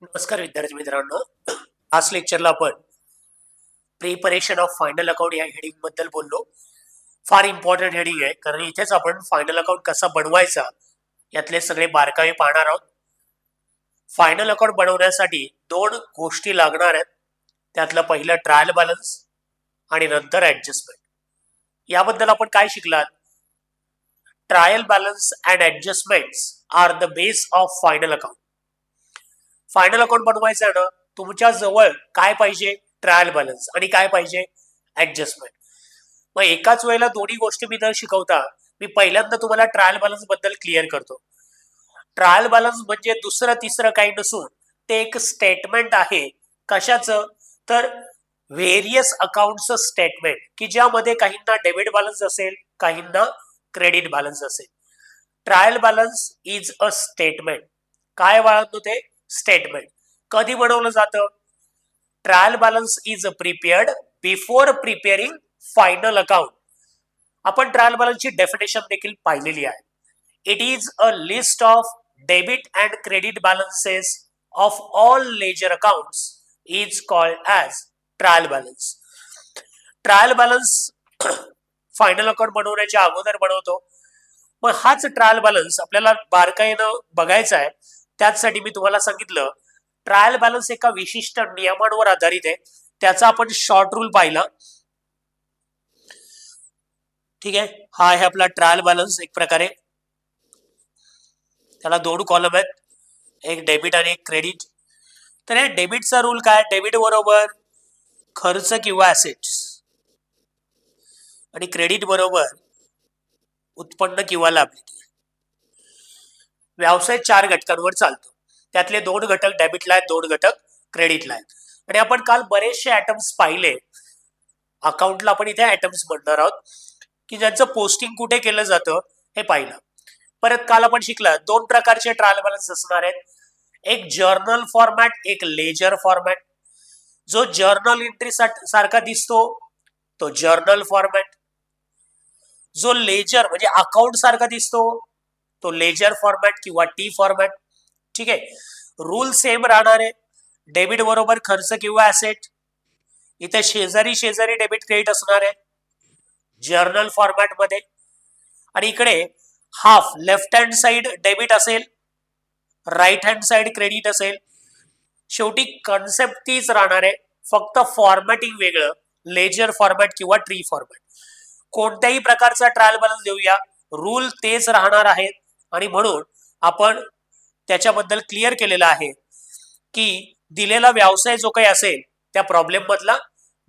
नमस्कार विद्यार्थी मित्रांनो. आज लेक्चरला आपण प्रिपरेशन ऑफ फायनल अकाउंट या हेडिंग बद्दल बोललो. फार इम्पॉर्टंट हेडिंग आहे, कारण इथेच आपण फायनल अकाउंट कसा बनवायचा यातले सगळे बारकावे पाहणार आहोत. फायनल अकाउंट बनवण्यासाठी दोन गोष्टी लागणार आहेत. त्यातलं पहिलं ट्रायल बॅलन्स आणि नंतर ऍडजस्टमेंट. याबद्दल आपण काय शिकलात? Trial balance and adjustments are the base of final account. Final account बनवायचं आहे ना, तुमच्या जवळ काय पाहिजे? Trial balance. आणि काय पाहिजे? ऍडजस्टमेंट. मग एकाच वेळेला दोन्ही गोष्टी मी न शिकवता मी पहिल्यांदा तुम्हाला ट्रायल बॅलन्स बद्दल क्लिअर करतो. ट्रायल बॅलन्स म्हणजे दुसरं तिसरं काही नसून ते एक स्टेटमेंट आहे. कशाचं? तर व्हेरियस अकाउंटचं स्टेटमेंट, की ज्यामध्ये काहींना डेबिट बॅलन्स असेल, काहींना क्रेडिट बॅलन्स असेल. Trial balance is a statement. काय बाळगतो ते? स्टेटमेंट. कधी बनवलं जातं? Trial balance is prepared before preparing final account. आपण ट्रायल बॅलन्सची डेफिनेशन देखील पाहिलेली आहे. It is a list of debit and credit balances of all ledger accounts is called as trial balance. Trial balance final account बनवण्याच्या अगोदर बनवतो. मग हाच ट्रायल बॅलन्स आपल्याला बारकाईनं बघायचा आहे. त्यासाठी मी तुम्हाला सांगितलं, ट्रायल बॅलन्स एका विशिष्ट नियमांवर आधारित आहे. त्याचा आपण शॉर्ट रूल पाहिला. ठीक आहे, हा आहे आपला ट्रायल बॅलन्स. एक प्रकारे त्याला दोन कॉलम आहेत, एक डेबिट आणि एक क्रेडिट. तर हे डेबिटचा रूल काय? डेबिट बरोबर खर्च किंवा ऍसेट्स आणि क्रेडिट बरोबर उत्पन्न किंवा लायबिलिटी. व्यवसाय 4 घटकांवर चालतो. त्यातले 2 घटक डेबिटला आहेत, 2 घटक क्रेडिटला आहेत. आणि आपण काल बरेचसे आयटम्स पाहिले. अकाउंटला आपण इथे आयटम्स म्हणणार आहोत, की ज्यांचं पोस्टिंग कुठे केलं जातं हे पाहिलं. परत काल आपण शिकला 2 प्रकारचे ट्रायल बॅलन्स असणार आहेत. एक जर्नल फॉर्मॅट, एक लेजर फॉर्मॅट. जो जर्नल एंट्री सारखा दिसतो तो जर्नल फॉर्मॅट. जो लेजर म्हणजे अकाउंट सारखा दिसतो तो लेजर फॉर्मॅट किंवा टी फॉर्मॅट. ठीक आहे, रूल सेम राहणार आहे. डेबिट बरोबर खर्च किंवा ऍसेट. इथे शेजारी शेजारी डेबिट क्रेडिट असणार आहे जर्नल फॉर्मॅट मध्ये. आणि इकडे half left hand side debit असेल, राईट हँड साइड क्रेडिट असेल. शेवटी कन्सेप्ट तीच राहणार आहे, फक्त फॉर्मॅटिंग वेगळं, लेजर फॉर्मॅट किंवा ट्री फॉर्मॅट. कोणत्याही प्रकारचा ट्रायल बॅलन्स देऊया, रूल तेच राहणार आहेत. आणि म्हणून आपण त्याच्याबद्दल क्लिअर केलेलं आहे की दिलेला व्यवसाय जो काही असेल, त्या प्रॉब्लेम मधला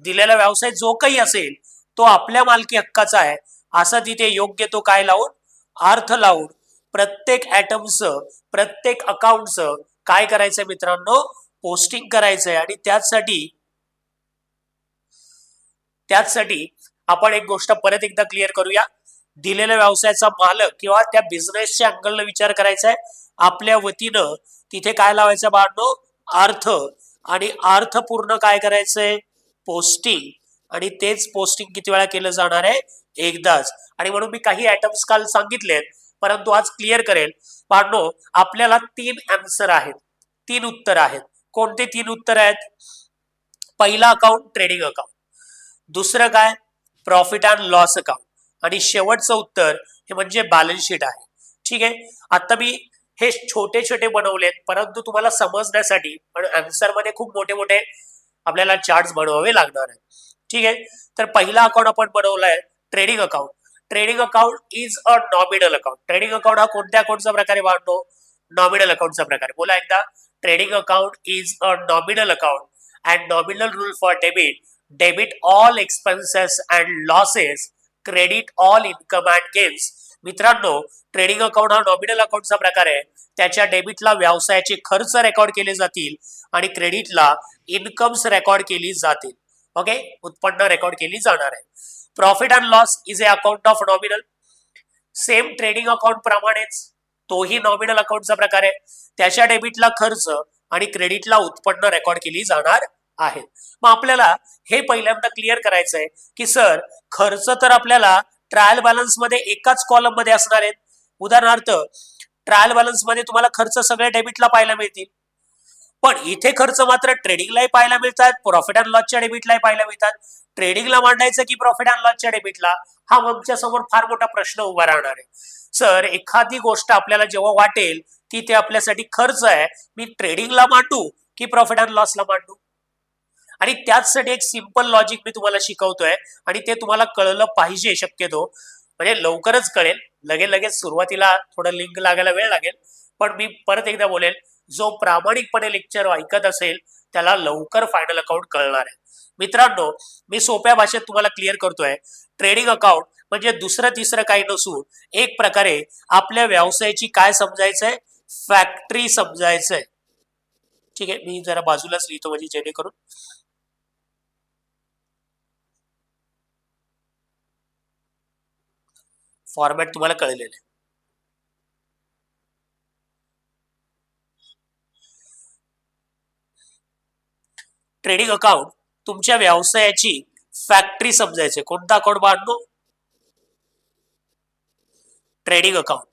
दिलेला व्यवसाय जो काही असेल तो आपल्या मालकी हक्काचा आहे असं तिथे योग्य तो काय लावून, अर्थ लावून प्रत्येक ऍटमचं, प्रत्येक अकाउंटचं काय करायचंय मित्रांनो? पोस्टिंग करायचंय. आणि त्याचसाठी आपण एक गोष्ट परत एकदा क्लिअर करूया. दिलेल्या व्यवसायाचा मालक किंवा त्या बिझनेसच्या अँगलनं विचार करायचा आहे. आपल्या वतीनं तिथे काय लावायचं बाळांनो? अर्थ. आणि अर्थपूर्ण काय करायचंय? पोस्टिंग. आणि तेच पोस्टिंग किती वेळा केलं जाणार आहे? एकदाच. आणि म्हणून मी काही आयटम्स काल सांगितलेत, परंतु आज क्लिअर करेल. बाळांनो, आपल्याला 3 आन्सर आहेत, 3 उत्तर आहेत. कोणते 3 उत्तर आहेत? पहिला अकाउंट ट्रेडिंग अकाउंट, दुसरं काय? Profit and loss account. आणि शेवटचं उत्तर हे म्हणजे बॅलन्स शीट आहे. ठीक आहे, आता मी हे छोटे छोटे बनवलेत, परंतु तुम्हाला समजण्यासाठी पण आन्सर मध्ये खूप मोठे मोठे आपल्याला चार्ट्स बनवावे लागणार आहेत. ठीक आहे, तर पहिला अकाउंट आपण बनवलाय trading account. Trading account is a nominal account. Trading account हा कोणत्या अकाउंटचा प्रकारे वाढतो? नॉमिनल अकाउंटचा प्रकारे. बोला एकदा. Trading account is a nominal account and nominal rule for debit. Debit all expenses and losses, credit all income and gains. मित्रांनो, trading account हा nominal अकाउंटचा प्रकार आहे. त्याच्या डेबिटला व्यवसायाचे खर्च रेकॉर्ड केले जातील आणि क्रेडिटला इन्कम्स रेकॉर्ड केली जातील. ओके, उत्पन्न रेकॉर्ड केली जाणार आहे. Profit and loss is a account of nominal. Same trading account प्रमाणेच तोही नॉमिनल अकाउंटचा प्रकार आहे. त्याच्या डेबिटला खर्च आणि क्रेडिटला उत्पन्न रेकॉर्ड केली जाणार आहे. मग आपल्याला हे पहिल्यांदा क्लिअर करायचंय की सर, खर्च तर आपल्याला ट्रायल बॅलन्स मध्ये एकाच कॉलम मध्ये असणार आहेत. उदाहरणार्थ, ट्रायल बॅलन्स मध्ये तुम्हाला खर्च सगळे डेबिटला पाहायला मिळतील. पण इथे खर्च मात्र ट्रेडिंगलाही पाहायला मिळतात, प्रॉफिट अँड लॉसच्या डेबिटलाही पाहायला मिळतात. ट्रेडिंगला मांडायचं की प्रॉफिट अँड लॉसच्या डेबिटला, हा आमच्या समोर फार मोठा प्रश्न उभा राहणार आहे. सर, एखादी गोष्ट आपल्याला जेव्हा वाटेल की ते आपल्यासाठी खर्च आहे, मी ट्रेडिंगला मांडू की प्रॉफिट अँड लॉसला मांडू? आणि त्याचसाठी एक सिंपल लॉजिक मी तुम्हाला शिकवतोय आणि ते तुम्हाला कळलं पाहिजे शक्यतो, म्हणजे लवकरच कळेल. लगेच सुरुवातीला थोडं लिंक लागायला वेळ लागेल, पण मी परत एकदा बोलेल, जो प्रामाणिकपणे लेक्चर ऐकत असेल त्याला लवकर फायनल अकाउंट कळणार आहे. मित्रांनो, मी सोप्या भाषेत तुम्हाला क्लिअर करतोय. ट्रेडिंग अकाउंट म्हणजे दुसरं तिसरं काही नसून एक प्रकारे आपल्या व्यवसायाची काय समजायचंय, फॅक्टरी समजायचंय. ठीक आहे, मी जरा बाजूलाच लिहितो म्हणजे जेणेकरून फॉर्मॅट तुम्हाला कळलेलं आहे. ट्रेडिंग अकाउंट तुमच्या व्यवसायाची फॅक्टरी समजायचे. कोणता अकाउंट बांधतो? ट्रेडिंग अकाउंट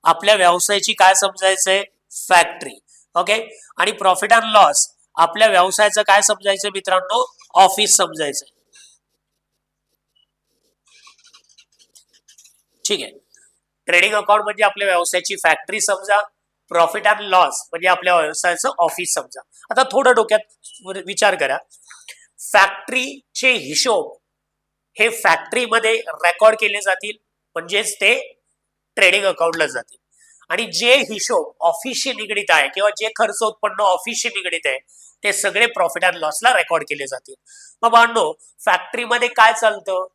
आपल्या व्यवसायाची काय समजायचंय, फॅक्टरी. ओके. आणि प्रॉफिट अँड लॉस आपल्या व्यवसायाचं काय समजायचं मित्रांनो, ऑफिस समजायचं. ठीक आहे, ट्रेडिंग अकाउंट म्हणजे आपल्या व्यवसायाची फॅक्टरी समजा, प्रॉफिट अँड लॉस म्हणजे आपल्या व्यवसायाचं ऑफिस समजा. आता थोडं डोक्यात विचार करा, फॅक्टरीचे हिशोब हे फॅक्टरीमध्ये रेकॉर्ड केले जातील, म्हणजेच ते ट्रेडिंग अकाउंटला जातील. आणि जे हिशोब ऑफिसशी निगडित आहे किंवा जे खर्च उत्पन्न ऑफिसशी निगडित आहे ते सगळे प्रॉफिट अँड लॉसला रेकॉर्ड केले जातील. मग बांधो, फॅक्टरीमध्ये काय चालतं,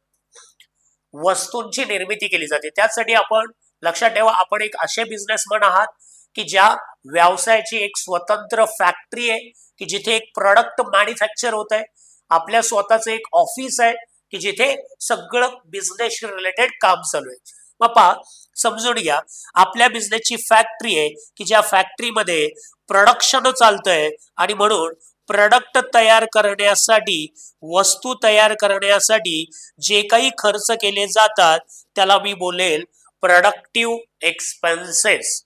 वस्तूंची निर्मिती केली जाते. त्यासाठी आपण लक्षात ठेवा, आपण एक असे बिझनेसमॅन आहात की ज्या व्यवसायाची एक स्वतंत्र फॅक्टरी आहे की जिथे एक प्रोडक्ट मॅन्युफॅक्चर होत आहे. आपल्या स्वतःचं एक ऑफिस आहे की जिथे सगळं बिझनेस रिलेटेड काम चालू आहे. बापा, समजून घ्या, आपल्या बिझनेसची फॅक्टरी आहे की ज्या फॅक्टरीमध्ये प्रोडक्शन चालतंय आणि म्हणून प्रोडक्ट तयार करण्यासाठी, वस्तू तयार करण्यासाठी जे काही खर्च केले जातात त्याला मी बोलेल प्रोडक्टिव्ह एक्सपेन्सेस.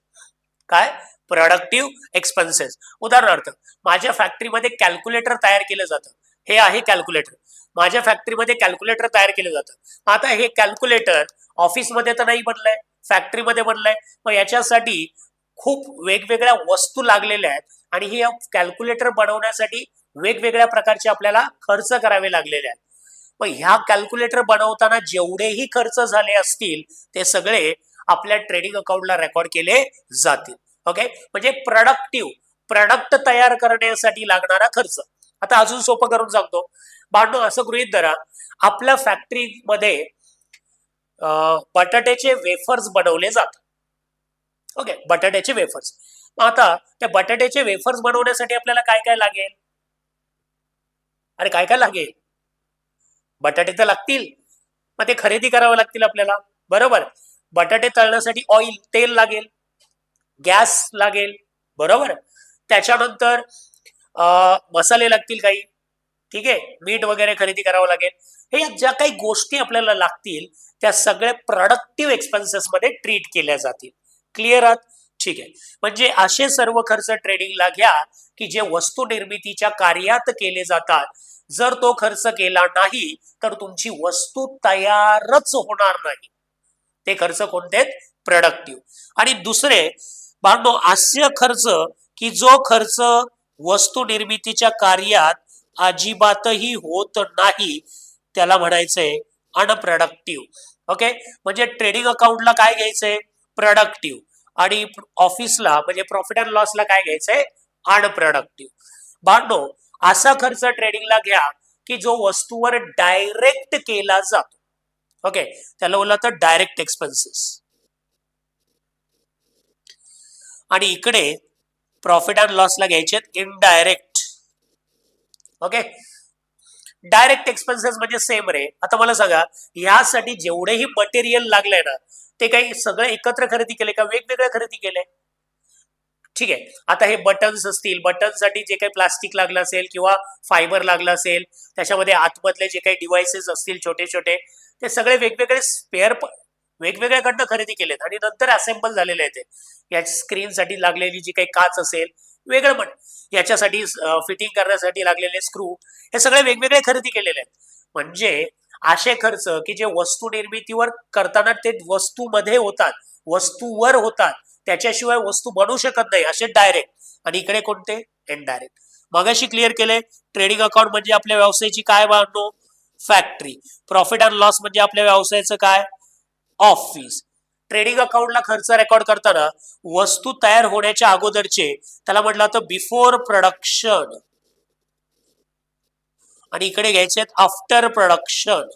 काय? Productive expenses. उदाहरणार्थ, माझ्या फॅक्टरीमध्ये कॅल्क्युलेटर तयार केलं जातं. हे आहे कॅल्क्युलेटर. माझ्या फॅक्टरीमध्ये कॅल्क्युलेटर तयार केलं जातं. आता हे कॅल्क्युलेटर ऑफिसमध्ये तर नाही बनलंय, फॅक्टरीमध्ये बनलंय. मग याच्यासाठी खूप वेगवेगळ्या वस्तू लागलेल्या आहेत आणि हे कॅल्क्युलेटर बनवण्यासाठी वेगवेगळ्या प्रकारचे आपल्याला खर्च करावे लागलेले आहेत. मग ह्या कॅल्क्युलेटर बनवताना जेवढेही खर्च झाले असतील ते सगळे आपल्या ट्रेडिंग अकाउंटला रेकॉर्ड केले जातील. ओके, म्हणजे प्रोडक्ट तयार करण्यासाठी लागणारा खर्च. आता अजून सोपं करून सांगतो. बांधो, असं गृहीत धरा, आपल्या फॅक्टरीमध्ये बटाट्याचे वेफर्स बनवले जातात. ओके, बटाट्याचे वेफर्स. आता त्या बटाट्याचे वेफर्स बनवण्यासाठी आपल्याला काय काय लागेल? अरे काय काय लागेल? बटाटे तर लागतील, मग ते खरेदी करावे लागतील आपल्याला, बरोबर. बटाटे तळण्यासाठी ऑइल, तेल लागेल, गॅस लागेल, बरोबर. त्याच्यानंतर मसाले लागतील काही, ठीक आहे, मीठ वगैरे खरेदी करावं लागेल. हे ज्या काही गोष्टी आपल्याला लागतील त्या सगळ्या प्रोडक्टिव्ह एक्सपेन्सेस मध्ये ट्रीट केल्या जातील. क्लिअर आहात? ठीक आहे, म्हणजे असे सर्व खर्च ट्रेडिंगला घ्या की जे वस्तू निर्मितीच्या कार्यात केले जातात. जर तो खर्च केला नाही तर तुमची वस्तू तयारच होणार नाही. ते खर्च कोणते? प्रोडक्टिव्ह. आणि दुसरे बांधो, असे खर्च की जो खर्च वस्तू निर्मितीच्या कार्यात अजिबातही होत नाही त्याला म्हणायचंय अनप्रोडक्टिव्ह. ओके, म्हणजे ट्रेडिंग अकाउंटला काय घ्यायचंय? प्रोडक्टिव्ह. आणि ऑफिसला म्हणजे प्रॉफिट अँड लॉसला काय घ्यायचंय? अनप्रोडक्टिव्ह. बांधो, असा खर्च ट्रेडिंगला घ्या की जो वस्तूवर डायरेक्ट केला जातो. ओके, त्याला बोललं डायरेक्ट एक्सपेन्सेस. आणि इकडे प्रॉफिट अँड लॉसला घ्यायचे इनडायरेक्ट. ओके, डायरेक्ट एक्सपेन्सेस म्हणजे सेम रे. आता मला सांगा, यासाठी जेवढेही मटेरियल लागलंय ना ते काही सगळं एकत्र खरेदी केले का वेगवेगळ्या खरेदी केले? ठीक आहे, आता हे बटन्स असतील, बटनसाठी जे काही प्लास्टिक लागलं असेल किंवा फायबर लागलं असेल, त्याच्यामध्ये आतमधले जे काही डिव्हाइसेस असतील छोटे छोटे, ते सगळे वेगवेगळे स्पेअर वेगवेगळ्याकडनं खरेदी केलेत आणि नंतर असेंबल झालेले आहेत. या स्क्रीनसाठी लागलेली जी काही काच असेल वेगळं म्हण. याच्यासाठी फिटिंग करण्यासाठी लागलेले स्क्रू हे सगळे वेगवेगळे खरेदी केलेले आहेत. म्हणजे असे खर्च की जे वस्तू निर्मितीवर करताना ते वस्तूमध्ये होतात, वस्तूवर होतात, त्याच्याशिवाय वस्तू बनू शकत नाही असे डायरेक्ट. आणि इकडे कोणते? इनडायरेक्ट. मगाशी क्लिअर केले. ट्रेडिंग अकाउंट म्हणजे आपल्या व्यवसायाची काय बांधतो? फॅक्टरी. प्रॉफिट अँड लॉस म्हणजे आपल्या व्यवसायाचं काय? ऑफिस. ट्रेडिंग अकाउंटला खर्च रेकॉर्ड करताना वस्तू तयार होण्याच्या अगोदरचे त्याला म्हटलं जातं बिफोर प्रोडक्शन, आणि इकडे घ्यायचे आफ्टर प्रोडक्शन.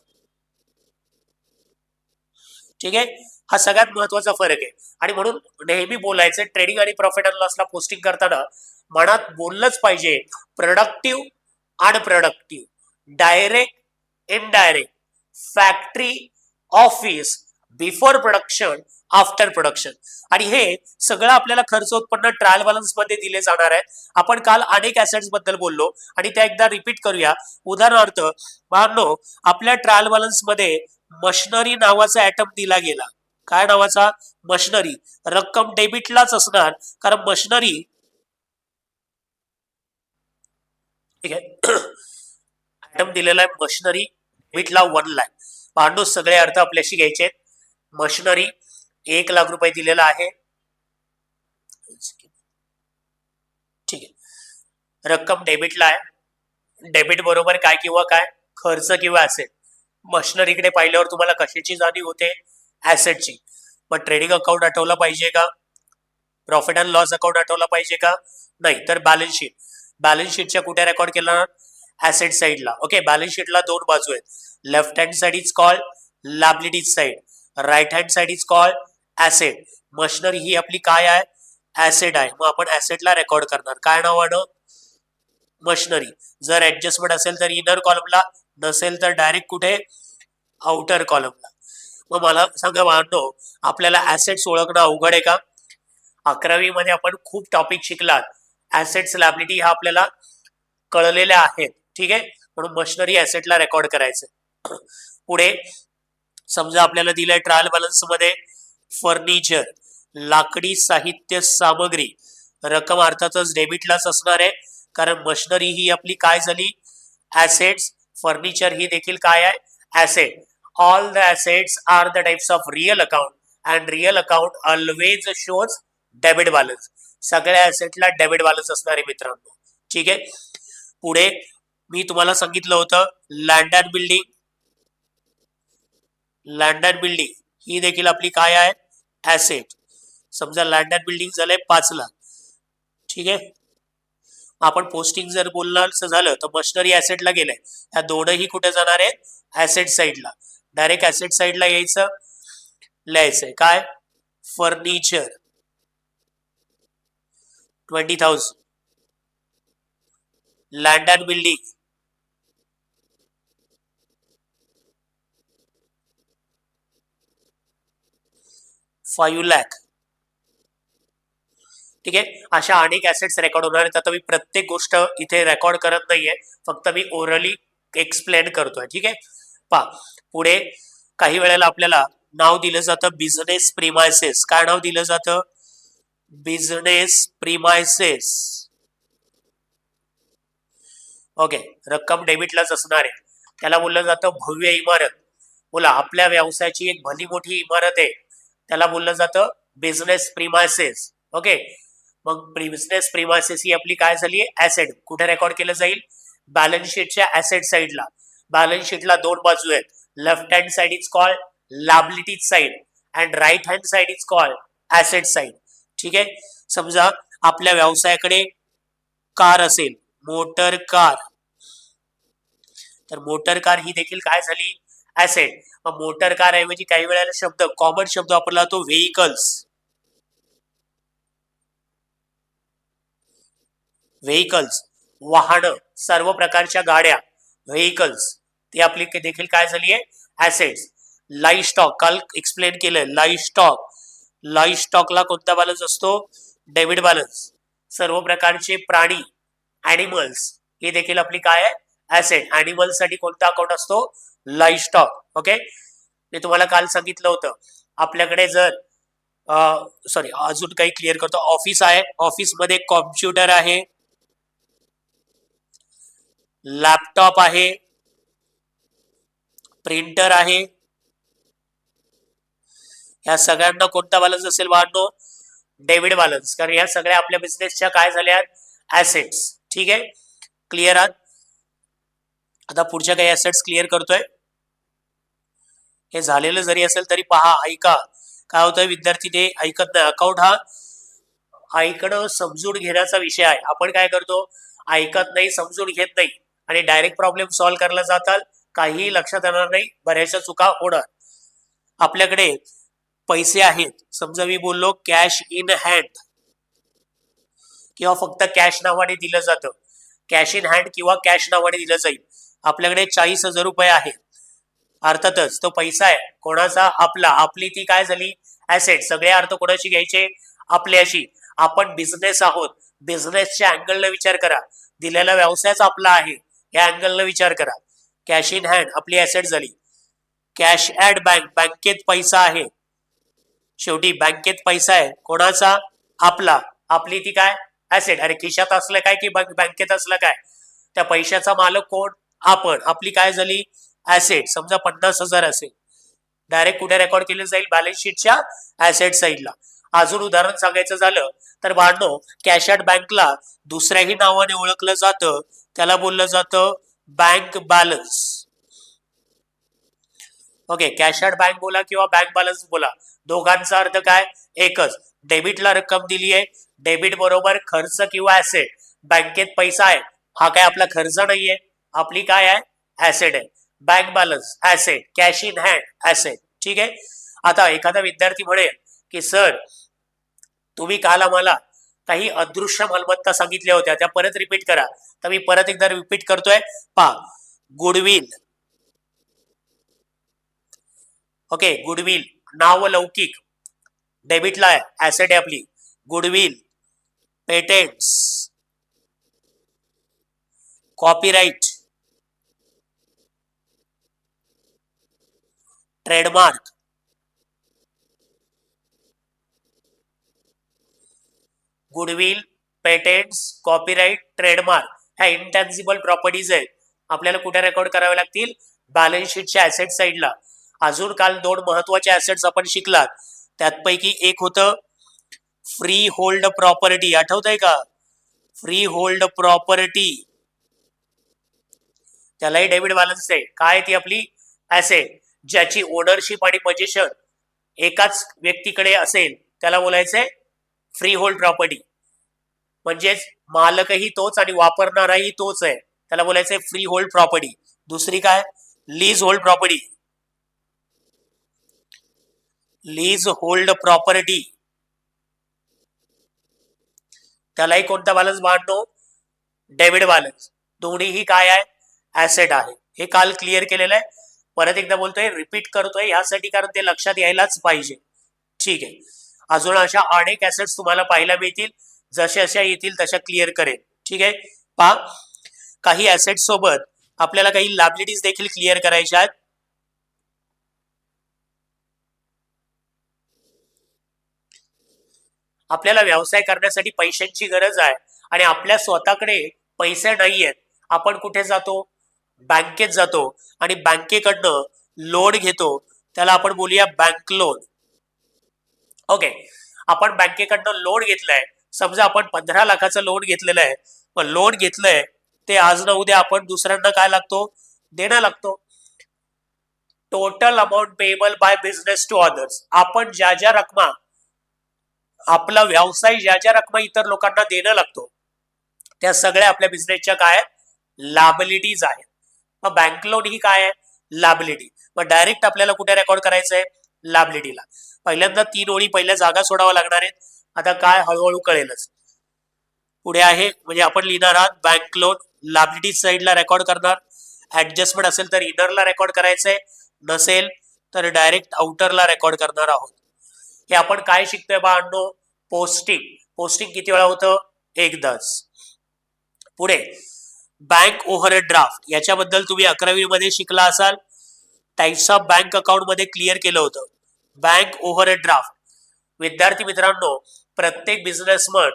ठीक आहे, हा सगळ्यात महत्वाचा फरक आहे. आणि म्हणून नेहमी बोलायचं ट्रेडिंग आणि प्रॉफिट अँड लॉसला पोस्टिंग करताना मनात बोललंच पाहिजे productive unproductive, direct indirect, factory, office, before production, after production. आणि हे सगळं आपल्याला खर्च उत्पन्न ट्रायल बॅलन्स मध्ये दिले जाणार आहेत. आपण काल अनेक ऍसेट्स बद्दल बोललो आणि त्या एकदा रिपीट करूया. उदाहरणार्थ भावांनो, आपल्या ट्रायल बॅलन्स मध्ये मशिनरी नावाचा ऍटम दिला गेला. काय नावाचा? मशिनरी. रक्कम डेबिटलाच असणार, कारण मशिनरी, ठीक आहे, ऍटम दिलेला आहे मशिनरी, डेबिटला 1 लाख. भांडू सगळे अर्थ आपल्याशी घ्यायचे. मशिनरी 1 लाख रुपये दिलेला आहे. ठीक आहे, रक्कम डेबिटला आहे. डेबिट बरोबर काय किंवा काय? खर्च किंवा ऍसेट. मशिनरीकडे पाहिल्यावर तुम्हाला कशाची जाणीव होते? ऍसेटची. मग ट्रेडिंग अकाउंट आठवला पाहिजे का? प्रॉफिट अँड लॉस अकाउंट आठवला पाहिजे का? नाही. तर बॅलन्स शीट. बॅलन्स शीटच्या कुठे रेकॉर्ड केला? ऍसेट साइडला. ओके, बॅलन्स शीटला 2 बाजू आहेत. Left hand side is called liabilities side, right hand side is called asset. Machinery ही आपली काय आहे? ऍसेट आहे. मग आपण ऍसेटला रेकॉर्ड करणार काय नावानं? मशिनरी. जर ऍडजस्टमेंट असेल तर इनर कॉलमला, नसेल तर डायरेक्ट कुठे? आउटर कॉलमला. मग मला सांगा बाळांनो, आपल्याला ऍसेट्स ओळखणं अवघड आहे का? 11वी मध्ये आपण खूप टॉपिक शिकलात. ऍसेट्स लायबिलिटी हा आपल्याला कळलेल्या आहेत. ठीक आहे, म्हणून मशिनरी ऍसेटला रेकॉर्ड करायचं. पुढे समजा आपल्याला दिलंय ट्रायल बॅलन्स मध्ये फर्निचर, लाकडी साहित्य सामग्री. रक्कम अर्थातच डेबिटलाच असणार आहे, कारण मशिनरी ही आपली काय झाली? ऍसेट्स. फर्निचर ही देखील काय आहे? Asset. All the assets are the types of real account and real account always shows debit balance. सगळ्या ऍसेटला डेबिट बॅलन्स असणार आहे मित्रांनो. ठीक आहे, पुढे मी तुम्हाला सांगितलं होतं land and building. Land and building ही देखील आपली काय आहे? ऍसेट. समजा लँड अँड बिल्डिंग झालंय 5 लाख. ठीक आहे, आपण पोस्टिंग जर बोलणार झालं तर मशिनरी ऍसेटला गेलंय. ह्या दोनही कुठे जाणार आहेत? ऍसेट साइडला. डायरेक्ट ऍसेट साइडला यायचं, लिहायचंय काय? Furniture 20,000. Land and building 5 lakh. ठीक आहे, अशा अनेक ऍसेट्स रेकॉर्ड होणार आहेत. आता मी प्रत्येक गोष्ट इथे रेकॉर्ड करत नाहीये, फक्त मी ओरली एक्सप्लेन करतोय. ठीक आहे, पहा पुढे काही वेळेला आपल्याला नाव दिलं जातं बिझनेस प्रिमायसेस. काय नाव दिलं जातं? Business premises. ओके, रक्कम डेबिटलाच असणार आहे. त्याला बोललं जातं भव्य इमारत. बोला, आपल्या व्यवसायाची एक भली मोठी इमारत आहे, त्याला बोललं जातं बिझनेस प्रिमायसेस. ओके, मग बिझनेस प्रिमायसेस ही आपली काय झाली? ऍसेट. कुठे रेकॉर्ड केलं जाईल? बॅलन्स शीटच्या ऍसेट साइडला. बॅलन्स शीटला 2 बाजू आहेत. Left hand side is called liabilities side and right hand side is called asset side. ठीक आहे, समजा आपल्या व्यवसायाकडे कार असेल, मोटर कार, तर मोटर कार ही देखील काय झाली? ऍसेट. मग मोटर कार ऐवजी काही वेळेला शब्द, कॉमन शब्द वापरला तो व्हेइकल्स. व्हेइकल्स, वाहनं, सर्व प्रकारच्या गाड्या, व्हेइकल्स, ती आपली देखील काय झाली आहे? ऍसेट्स. लाईव्ह स्टॉक काल एक्सप्लेन केलं. लाईव्ह स्टॉक, लाईव्ह स्टॉकला कोणता बॅलन्स असतो? Debit balance. सर्व प्रकारचे प्राणी, ऍनिमल्स, हे देखील आपली काय आहे? ऍसेट. ऍनिमल साठी कोणता अकाउंट असतो? Live stock. ओके, मी तुम्हाला काल सांगितलं होतं आपल्याकडे जर सॉरी अजून काही क्लिअर करतो. ऑफिस आहे, ऑफिसमध्ये कॉम्प्युटर आहे, लॅपटॉप आहे, प्रिंटर आहे. या सगळ्यांना कोणता बॅलन्स असेल वाढतो? डेबिट बॅलन्स, कारण या सगळ्या आपल्या बिझनेसच्या काय झाल्या ऍसेट्स. ठीक आहे, क्लिअर आहात? आता पुढच्या काही ऍसेट्स क्लिअर करतोय. हे झालेलं जरी असेल तरी पहा, ऐका. काय होतं विद्यार्थी ते ऐकत नाही. अकाउंट हा ऐकणं समजून घेण्याचा विषय आहे. आपण काय करतो, ऐकत नाही, समजून घेत नाही आणि डायरेक्ट प्रॉब्लेम सॉल्व्ह करायला जातात, काही लक्षात येणार नाही, बऱ्याचशा चुका होणार. आपल्याकडे पैसे आहेत, समजा मी बोललो कॅश इन हँड किंवा फक्त कॅश नावाने दिलं जातं, कॅश इन हँड किंवा कॅश नावाने दिलं जाईल. आपल्याकडे 40,000 रुपये आहेत. अर्थातच तो पैसा आहे कोणाचा? आपला. आपली ती काय झाली ऍसेट. सगळे अर्थ कोणाशी घ्यायचे? आपल्याशी. आपण बिझनेस आहोत, बिझनेसच्या अँगलनं विचार करा. दिलेला व्यवसायच आपला आहे या अँगलनं विचार करा. कॅश इन हँड आपली ऍसेट झाली. कॅश ऍट बँक, बँकेत पैसा आहे. शेवटी बँकेत पैसा आहे कोणाचा? आपला. आपली ती काय ऍसेट. अरे खिशात असलं काय की बँकेत असलं काय? त्या पैशाचा मालक कोण? आपण. आपली काय झाली ऍसेट. समजा 50,000 असेल, डायरेक्ट कुठे रेकॉर्ड केलं जाईल? बॅलन्स शीटच्या ऍसेट साईडला. अजून उदाहरण सांगायचं झालं तर बाळांनो, कॅश ॲट बँकला दुसऱ्याही नावाने ओळखलं जातं, त्याला बोललं जातं bank balance. Okay, cash at bank बोला किंवा बँक बॅलन्स बोला, दोघांचा अर्थ काय एकच. डेबिटला रक्कम दिली आहे, डेबिट बरोबर खर्च किंवा ऍसेट. बँकेत पैसा आहे, हा काय आपला खर्च नाहीये, आपली काय आहे ऍसेट आहे. Bank balance asset, cash in hand asset. ठीक आहे. आता एखादा विद्यार्थी म्हणेल की सर तुम्ही काल आम्हाला काही अदृश्य मालमत्ता सांगितल्या होत्या, त्या परत रिपीट करा. तर मी परत एकदा रिपीट करतोय. पहा, गुडविल. ओके, गुडविल नावलौकिक, डेबिटला आहे, ऍसेट आहे आपली. Goodwill, patents, copyright, trademark, goodwill, patents, copyright, trademark ह्या इंटॅन्जिबल प्रॉपर्टीज आहेत. आपल्याला कुठे रेकॉर्ड करावे लागतील? बॅलन्स शीटच्या ऍसेट साईडला. अजून काल 2 महत्वाचे ऍसेट्स आपण शिकलात, त्यातपैकी एक होतं फ्री होल्ड प्रॉपर्टी. आठवत आहे का? फ्री होल्ड प्रॉपर्टी, त्यालाही डेबिट बॅलन्स आहे. काय ती आपली ऍसेट, ज्याची ओनरशिप आणि पोझिशन एकाच व्यक्तीकडे असेल त्याला बोलायचंय फ्री होल्ड प्रॉपर्टी. म्हणजेच मालकही तोच आणि वापरणाराही तोच आहे, त्याला बोलायचंय फ्री होल्ड प्रॉपर्टी. दुसरी काय? Lease hold property. Lease hold property, त्यालाही कोणता बॅलन्स मांडतो? Debit balance. दोन्हीही काय आहे? ऍसेट आहे. हे काल क्लिअर केलेलं आहे. परत एकदा बोलतोय, रिपीट करतोय यासाठी, कारण ते लक्षात यायलाच पाहिजे. ठीक आहे. अजून अशा अनेक ऍसेट्स तुम्हाला पाहायला मिळतील, जशा अशा येतील तशा क्लिअर करेल. ठीक आहे. पहा, काही ऍसेट सोबत आपल्याला काही लायबिलिटीज देखील क्लिअर करायच्या आहेत. आपल्याला व्यवसाय करण्यासाठी पैशांची गरज आहे आणि आपल्या स्वतःकडे पैसे नाहीयेत. आपण कुठे जातो? बँकेत जातो आणि बँकेकडनं लोन घेतो, त्याला आपण बोलूया बँक लोन. ओके, आपण बँकेकडनं लोन घेतलंय, समजा आपण 15 लाखाचं लोन घेतलेलं आहे. पण लोन घेतलंय ते आज ना उद्या आपण दुसऱ्यांना काय लागतो? देणं लागतो. Total amount payable by business to others. आपण ज्या ज्या रकमा, आपला व्यवसाय ज्या ज्या रकमा इतर लोकांना देणं लागतो, त्या सगळ्या आपल्या बिझनेसच्या काय लायबिलिटीज आहेत. मग बँक लोन ही काय आहे? लायबिलिटी. मग डायरेक्ट आपल्याला कुठे रेकॉर्ड करायचंय? लायबिलिटीला. पहिल्यांदा 3 ओळी पहिल्या जागा सोडाव्या लागणार आहेत. आता काय हळूहळू कळेलच. पुढे आहे म्हणजे आपण लिहिणार आहात बँक लोन, लायबिलिटी साईडला रेकॉर्ड करणार. ऍडजस्टमेंट असेल तर इनरला रेकॉर्ड करायचंय, नसेल तर डायरेक्ट आउटरला रेकॉर्ड करणार आहोत. हे आपण काय शिकतोय बाळांनो? पोस्टिंग. पोस्टिंग किती वेळा होतं? एकदाच. पुढे बँक ओव्हरहेड ड्राफ्ट, याच्याबद्दल तुम्ही 11वी मध्ये शिकला असाल. टाइप्स ऑफ बँक अकाउंट मध्ये क्लिअर केलं होतं. बँक ओव्हरहेड ड्राफ्ट विद्यार्थी मित्रांनो, प्रत्येक बिझनेसमन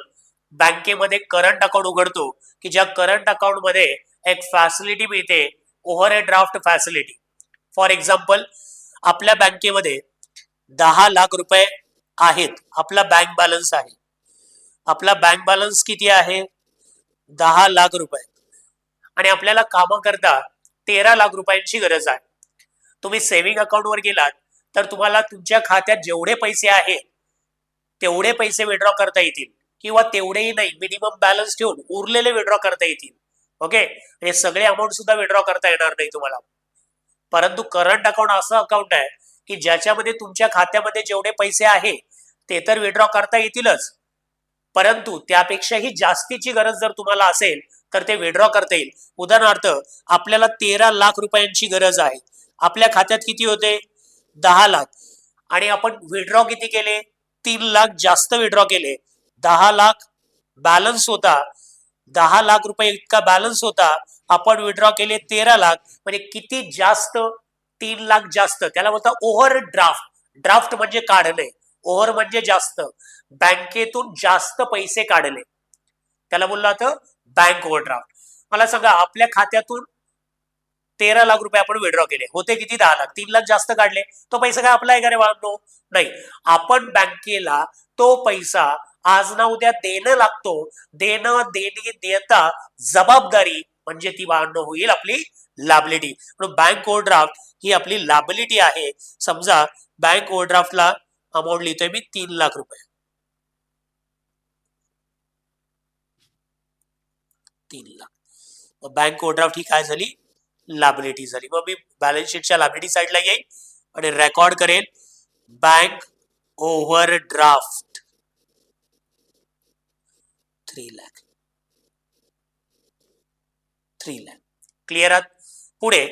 बँकेमध्ये करंट अकाउंट उघडतो की ज्या करंट अकाउंट मध्ये एक फॅसिलिटी मिळते, over draft facility. For example, आपल्या बँकेमध्ये 10 लाख रुपये आहेत, आपला बँक बॅलन्स आहे. आपला बँक बॅलन्स किती आहे? 10 लाख रुपये. आणि आपल्याला कामं करता 13 लाख रुपयांची गरज आहे. तुम्ही सेव्हिंग अकाउंटवर गेलात तर तुम्हाला तुमच्या खात्यात जेवढे पैसे आहेत तेवढे पैसे विड्रॉ करता येतील, किंवा तेवढेही नाही, मिनिमम बॅलन्स ठेवून उरलेले विड्रॉ करता येतील. ओके, हे सगळे अमाऊंट सुद्धा विड्रॉ करता येणार नाही तुम्हाला. परंतु करंट अकाउंट असं अकाउंट आहे की ज्याच्यामध्ये तुमच्या खात्यामध्ये जेवढे पैसे आहे ते तर विड्रॉ करता येतीलच, परंतु त्यापेक्षाही जास्तीची गरज जर तुम्हाला असेल तर ते विड्रॉ करता येईल. उदाहरणार्थ, आपल्याला 13 लाख रुपयांची गरज आहे, आपल्या खात्यात किती होते? 10 लाख, आणि आपण विड्रॉ किती केले? 3 लाख जास्त विड्रॉ केले. 10 लाख बॅलन्स होता, 10 लाख रुपये इतका बॅलन्स होता, आपण विड्रॉ केले 13 लाख. म्हणजे किती जास्त? 3 लाख जास्त. त्याला बोलतात ओव्हर ड्राफ्ट. ड्राफ्ट म्हणजे काढणे, ओव्हर म्हणजे जास्त. बँकेतून जास्त पैसे काढले त्याला बोललं जातं बँक ओव्हरड्राफ्ट. मला सांगा, आपल्या खात्यातून 13 लाख रुपये आपण विड्रॉ केले होते, किती? 10 लाख. 3 लाख जास्त काढले, तो पैसा काय आपला आहे का रे बाळांनो? नाही. आपण बँकेला तो पैसा आज ना उद्या देणं लागतो. देणं, देणी, देता, जबाबदारी म्हणजे ती बाळांनो होईल आपली लायबिलिटी. म्हणून बँक ओव्हरड्राफ्ट ही आपली लायबिलिटी आहे. समजा बँक ओव्हरड्राफ्टला अमाऊंट लिहितोय मी 3 लाख रुपये. 3 लाख. बँक ओव्हरड्राफ्ट ही काय झाली? लायबिलिटी झाली. मग मी बॅलन्स शीटच्या लायबिलिटी साईडला येईल आणि रेकॉर्ड करेल bank overdraft 3 lakh. 3 lakh. Clear आहात? पुढे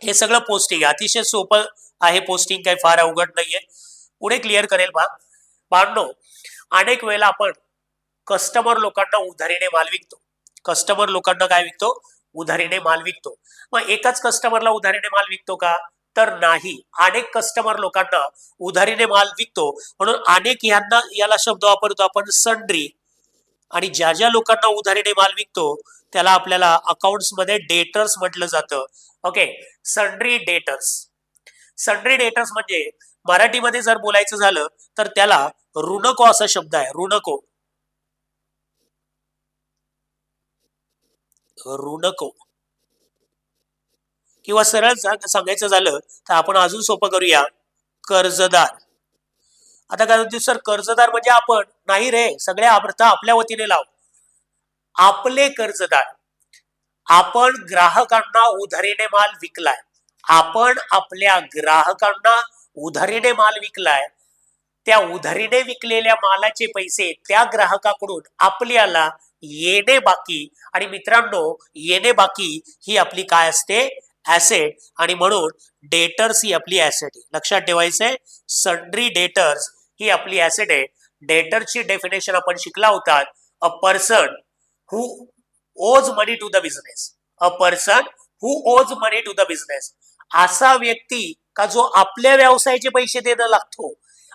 हे सगळं पोस्टिंग अतिशय सोपं आहे. पोस्टिंग काही फार अवघड नाहीये. पुढे क्लिअर करेल बाळांनो, अनेक वेळेला आपण कस्टमर लोकांना उधारीने माल विकतो. कस्टमर लोकांना काय विकतो? उधारीने माल विकतो. मग एकाच कस्टमरला उधारीने माल विकतो का? तर नाही. अनेक कस्टमर लोकांना उधारीने माल विकतो. म्हणून अनेक याला शब्द वापरतो आपण सन्ड्री. आणि ज्या ज्या लोकांना उधारीने माल विकतो त्याला आपल्याला अकाउंट्स मध्ये डेटर्स म्हटलं जातं. Okay, sundry debtors. Sundry debtors म्हणजे मराठीमध्ये जर बोलायचं झालं तर त्याला ऋणको असा शब्द आहे. ऋणको. ऋणको. किंवा सरळ सांगायचं झालं तर आपण अजून सोपं करूया, कर्जदार. आता काय म्हणतो सर, कर्जदार म्हणजे आपण? नाही रे, सगळे अर्थ आपल्या वतीने लाव. आपले कर्जदार. आपण ग्राहकांना उधारीने माल विकलाय. आपण आपल्या ग्राहकांना उधारीने माल विकलाय. त्या उधारीने विकलेल्या मालाचे पैसे त्या ग्राहकाकडून आपल्याला येणे बाकी. आणि मित्रांनो, येणे बाकी ही आपली काय असते? ऍसेट. आणि म्हणून डेटर्स ही आपली ऍसेट आहे. लक्षात ठेवायचंय, सन्ड्री डेटर्स ही आपली ऍसेट आहे. डेटरची डेफिनेशन आपण शिकला होता. अ person who owes money to the business. A person who owes money to the business. असा व्यक्ती का जो आपल्या व्यवसायाचे पैसे देणं लागतो.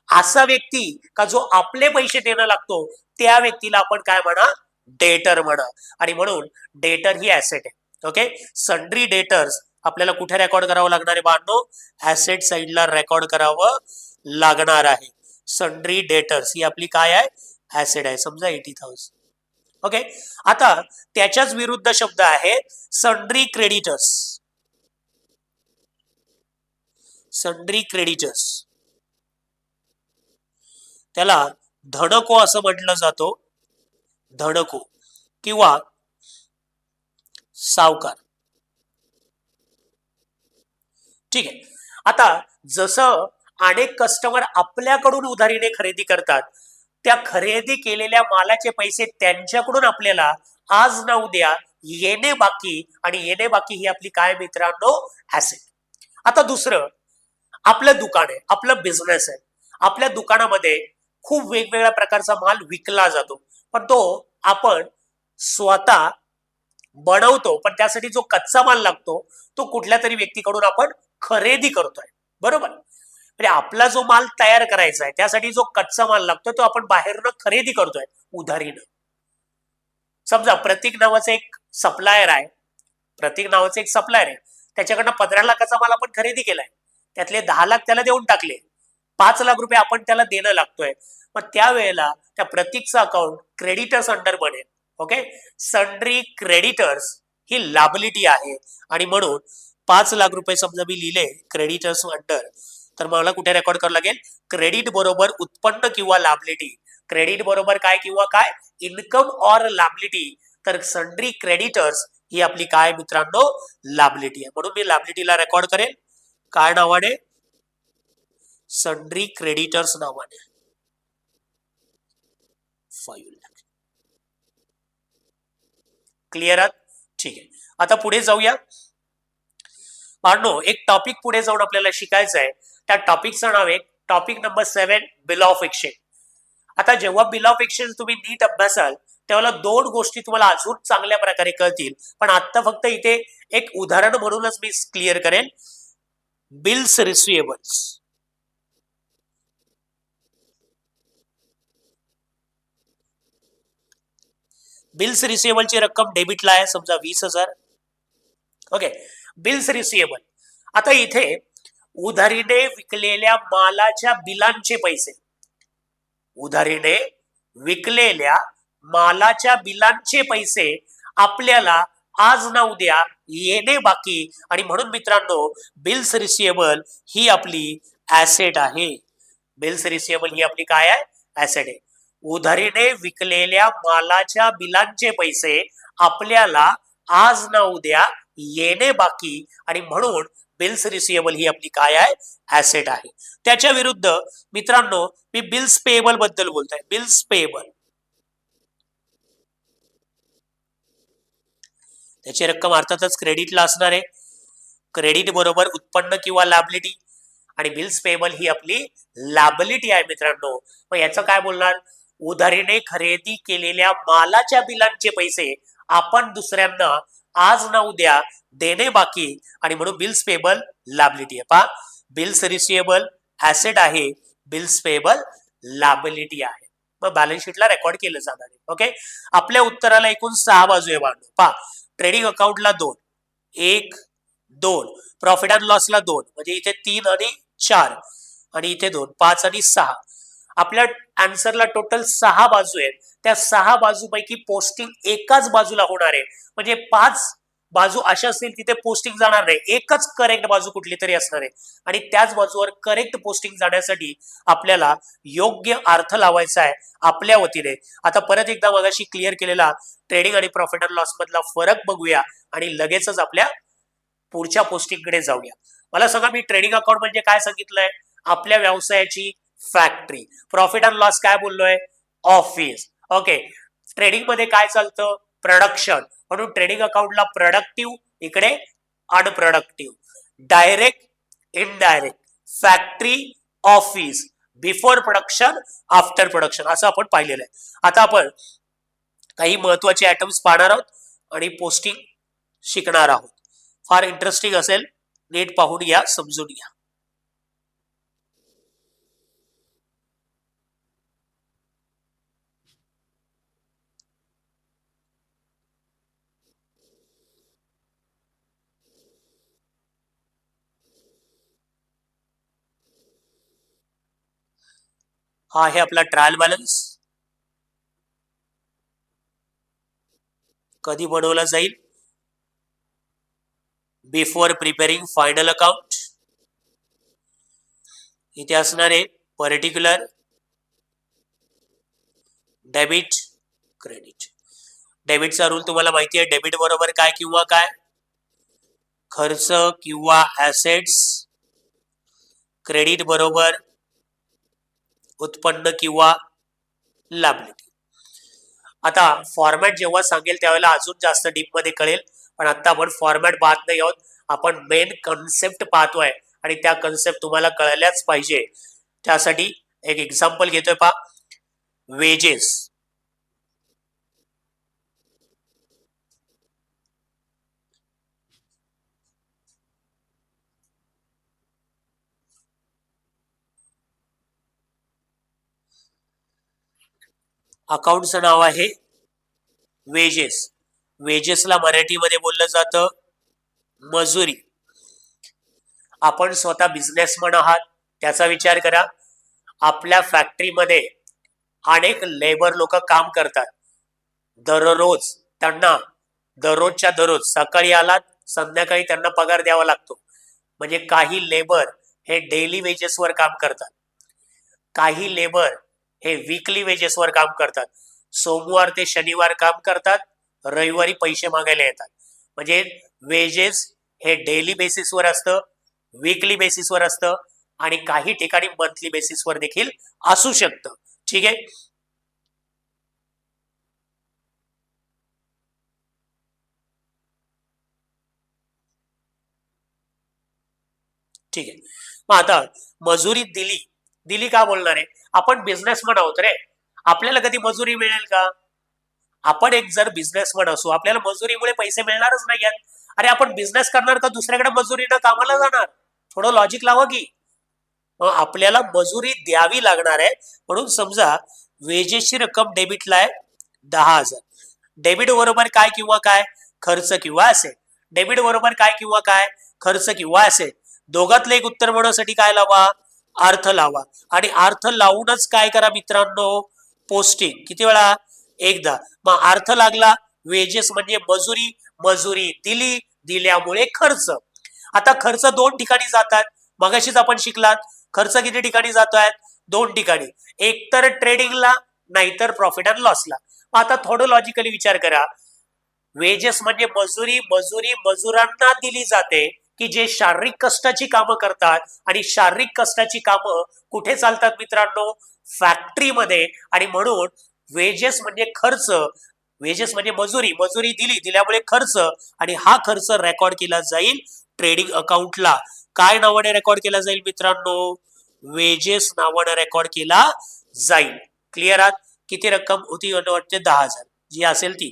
असा व्यक्ती का जो आपले पैसे देणं लागतो, त्या व्यक्तीला आपण काय म्हणा? डेटर म्हणा. आणि म्हणून डेटर ही ऍसेट आहे. ओके, सन्ड्री डेटर्स आपल्याला कुठे रेकॉर्ड करावं लागणार आहे बाळांनो? ऍसेट साइडला रेकॉर्ड करावं लागणार आहे. सन्ड्री डेटर्स ही आपली काय आहे? ऍसेट आहे. समजा 80,000. ओके, आता त्याच्याच विरुद्ध शब्द आहे सन्ड्री क्रेडिटर्स. सन्ड्री क्रेडिटर्स त्याला धनको असं म्हटलं जातो. धनको किंवा सावकार. ठीक आहे. आता जसं अनेक कस्टमर आपल्याकडून उधारीने खरेदी करतात, त्या खरेदी केलेल्या मालाचे पैसे त्यांच्याकडून आपल्याला आज ना उद्या येणे बाकी. आणि येणे बाकी ही आपली काय मित्रांनो? ऍसेट. आता दुसरं, आपलं दुकान आहे, आपलं बिझनेस आहे. आपल्या दुकानामध्ये खूप वेगवेगळ्या प्रकारचा माल विकला जातो, पण तो आपण स्वतः बनवतो. पण त्यासाठी जो कच्चा माल लागतो तो कुठल्या तरी व्यक्तीकडून आपण खरेदी करतोय, बरोबर? म्हणजे आपला जो माल तयार करायचा आहे त्यासाठी जो कच्चा माल लागतो तो आपण बाहेरनं खरेदी करतोय उधारीनं. समजा प्रतीक नावाचा एक सप्लायर आहे, त्याच्याकडनं 15 लाखाचा माल आपण खरेदी केलाय, त्यातले 10 लाख त्याला देऊन टाकले, 5 लाख रुपये आपण त्याला देणं लागतोय. मग त्यावेळेला त्या प्रतीकचं अकाउंट क्रेडिटर्स अंडर बनेल. ओके, सन्ड्री क्रेडिटर्स ही लायबिलिटी आहे आणि म्हणून 5 लाख रुपये समजा मी लिहिले क्रेडिटर्स अंडर, तर मला कुठे रेकॉर्ड करावं लागेल? क्रेडिट बरोबर उत्पन्न किंवा लायबिलिटी. क्रेडिट बरोबर काय किंवा काय? Income or liability. तर सन्ड्री क्रेडिटर्स ही आपली काय मित्रांनो? लायबिलिटी आहे. म्हणून मी लायबिलिटीला रेकॉर्ड करेल काय नावाने? सन्ड्री क्रेडिटर्स नावाने. 5 लाख. क्लिअर आहात? ठीक आहे. आता पुढे जाऊया. पाहणो, एक टॉपिक पुढे जाऊन आपल्याला शिकायचं आहे. त्या टॉपिकचं नाव आहे topic number 7, bill of exchange. आता जेव्हा बिल ऑफ एक्सचेंज तुम्ही नीट अभ्यासाल तेव्हा 2 गोष्टी तुम्हाला अजून चांगल्या प्रकारे कळतील. पण आता फक्त इथे एक उदाहरण म्हणूनच मी क्लिअर करेन. Bills receivables. बिल्स रिसिवेबलची रक्कम डेबिटला आहे समजा 20,000. Okay, bills receivable. आता इथे उधारीने विकलेल्या मालाच्या बिलांचे पैसे, उधारीने विकलेल्या मालाच्या बिलांचे पैसे आपल्याला आज ना उद्या येणे बाकी, आणि म्हणून मित्रांनो बिल्स रिसिवेबल ही आपली ऍसेट आहे. बिल्स रिसिवेबल ही आपली काय आहे? ऍसेट आहे. उधारीने विकलेल्या मालाच्या बिलांचे पैसे आपल्याला आज ना उद्या येणे बाकी, आणि म्हणून बिल्स रिसिवेबल ही आपली काय आहे? ऍसेट आहे. त्याच्या विरुद्ध मित्रांनो मी बिल्स पेएबल बद्दल बोलतोय. बिल्स पेएबल, त्याची रक्कम अर्थातच क्रेडिटला असणार आहे. क्रेडिट बरोबर उत्पन्न किंवा लायबिलिटी, आणि बिल्स पेएबल ही आपली लायबिलिटी आहे मित्रांनो. मग याचं काय बोलणार? उधारीने खरेदी केलेल्या मालाच्या बिलांचे पैसे आपण दुसऱ्यांना आज ना उद्या देणे बाकी, आणि म्हणून बिल्स पेएबल लायबिलिटी आहे. पहा, बिल्स रिसिवेबल ऍसेट आहे, बिल्स पेएबल लायबिलिटी आहे. मग बॅलन्स शीटला रेकॉर्ड केलं जाणार आहे. ओके, आपल्या उत्तराला एकूण 6 बाजू आहे बांधू. पहा, ट्रेडिंग अकाउंटला 2, 1, 2, प्रॉफिट अँड लॉसला 2, म्हणजे इथे 3 आणि 4, आणि इथे 2, 5 आणि 6. आपल्या आन्सरला टोटल 6 बाजू आहेत. त्या 6 बाजूपैकी पोस्टिंग एकाच बाजूला होणार आहे. म्हणजे 5 बाजू अशा असतील तिथे पोस्टिंग जाणार नाही, एकच करेक्ट बाजू कुठली तरी असणार आहे. आणि त्याच बाजूवर करेक्ट पोस्टिंग जाण्यासाठी आपल्याला योग्य अर्थ लावायचा आहे आपल्या वतीने. आता परत एकदा मगाशी क्लिअर केलेला ट्रेडिंग आणि प्रॉफिट अँड लॉस मधला फरक बघूया आणि लगेचच आपल्या पुढच्या पोस्टिंगकडे जाऊया. मला सांगा, मी ट्रेडिंग अकाउंट म्हणजे काय सांगितलंय? आपल्या व्यवसायाची फॅक्टरी. प्रॉफिट अँड लॉस काय बोललोय? ऑफिस. ओके, ट्रेडिंग मध्ये काय चालतं? प्रोडक्शन. म्हणून ट्रेडिंग अकाउंटला प्रोडक्टिव्ह, इकडे unproductive, direct, indirect, factory, office, before production, after production, असं आपण पाहिलेलं आहे. आता आपण काही महत्वाचे आयटम्स पाहणार आहोत आणि पोस्टिंग शिकणार आहोत. फार इंटरेस्टिंग असेल, नीट पाहून घ्या, समजून घ्या. हा आहे आपला ट्रायल बॅलन्स. कधी बनवला जाईल? Before preparing final account. इथे असणार आहे पर्टिक्युलर, डेबिट, क्रेडिट. डेबिटचा रूल तुम्हाला माहिती आहे. डेबिट बरोबर काय किंवा काय? खर्च किंवा ऍसेट्स. क्रेडिट बरोबर उत्पन्न किंवा लायबिलिटी. आता फॉर्मॅट जेव्हा सांगेल त्यावेळेला अजून जास्त डीप मध्ये कळेल, पण आता आपण फॉर्मॅट पाहत नाही आहोत, आपण मेन कन्सेप्ट पाहतोय आणि त्या कन्सेप्ट तुम्हाला कळल्याच पाहिजे. त्यासाठी एक एक्झाम्पल घेतोय. पहा, वेजेस. अकाउंटचं नाव आहे वेजेस. वेजेसला मराठीमध्ये बोललं जातं मजुरी. आपण स्वतः बिझनेसमन आहात, त्याचा विचार करा. आपल्या फॅक्टरीमध्ये अनेक लेबर लोक काम करतात. दररोज त्यांना दररोजच्या दररोज सकाळी आलात संध्याकाळी त्यांना पगार द्यावा लागतो. म्हणजे काही लेबर हे डेली वेजेसवर काम करतात, काही लेबर हे वीकली वेजेसवर काम करतात. सोमवार ते शनिवार काम करतात, रविवारी पैसे मागायला येतात. म्हणजे वेजेस हे डेली बेसिसवर असतं, वीकली बेसिसवर असतं आणि काही ठिकाणी मंथली बेसिसवर देखील असू शकतं. ठीक आहे. ठीक आहे. मग आता मजुरी दिली दिली का बोलणार आहे? आपण बिझनेसमन आहोत रे, आपल्याला कधी मजुरी मिळेल का? आपण एक जर बिझनेसमन असू आपल्याला मजुरीमुळे पैसे मिळणारच नाही आहेत. अरे आपण बिझनेस करणार का दुसऱ्याकडे मजुरीनं कामाला जाणार? थोडं लॉजिक लावा की. आपल्याला मजुरी द्यावी लागणार आहे. म्हणून समजा वेजेसची रक्कम डेबिटला आहे 10,000. डेबिट बरोबर काय किंवा काय? खर्च किंवा असेट. डेबिट बरोबर काय किंवा काय? खर्च किंवा असेट. दोघातलं एक उत्तर मिळवण्यासाठी काय लावा? अर्थ लावा. आणि अर्थ लावूनच काय करा मित्रांनो? पोस्टिंग. किती वेळा? एकदा. मग अर्थ लागला वेजेस म्हणजे मजुरी, मजुरी दिली, दिल्यामुळे खर्च. आता खर्च दोन ठिकाणी जातात. मगाशीच आपण शिकलात खर्च किती ठिकाणी जातोय? दोन ठिकाणी. एक तर ट्रेडिंगला, नाहीतर प्रॉफिट अँड लॉसला. आता थोडं लॉजिकली विचार करा. वेजेस म्हणजे मजुरी, मजुरी मजुरांना दिली जाते की जे शारीरिक कष्टाची कामं करतात. आणि शारीरिक कष्टाची कामं कुठे चालतात मित्रांनो? फॅक्टरीमध्ये. आणि म्हणून वेजेस म्हणजे खर्च, वेजेस म्हणजे मजुरी, मजुरी दिली, दिल्यामुळे खर्च. आणि हा खर्च रेकॉर्ड केला जाईल ट्रेडिंग अकाउंटला. काय नावाने रेकॉर्ड केला जाईल मित्रांनो? वेजेस नावाने रेकॉर्ड केला जाईल. क्लिअर आहात? किती रक्कम होती? वाटते 10,000. जी असेल ती.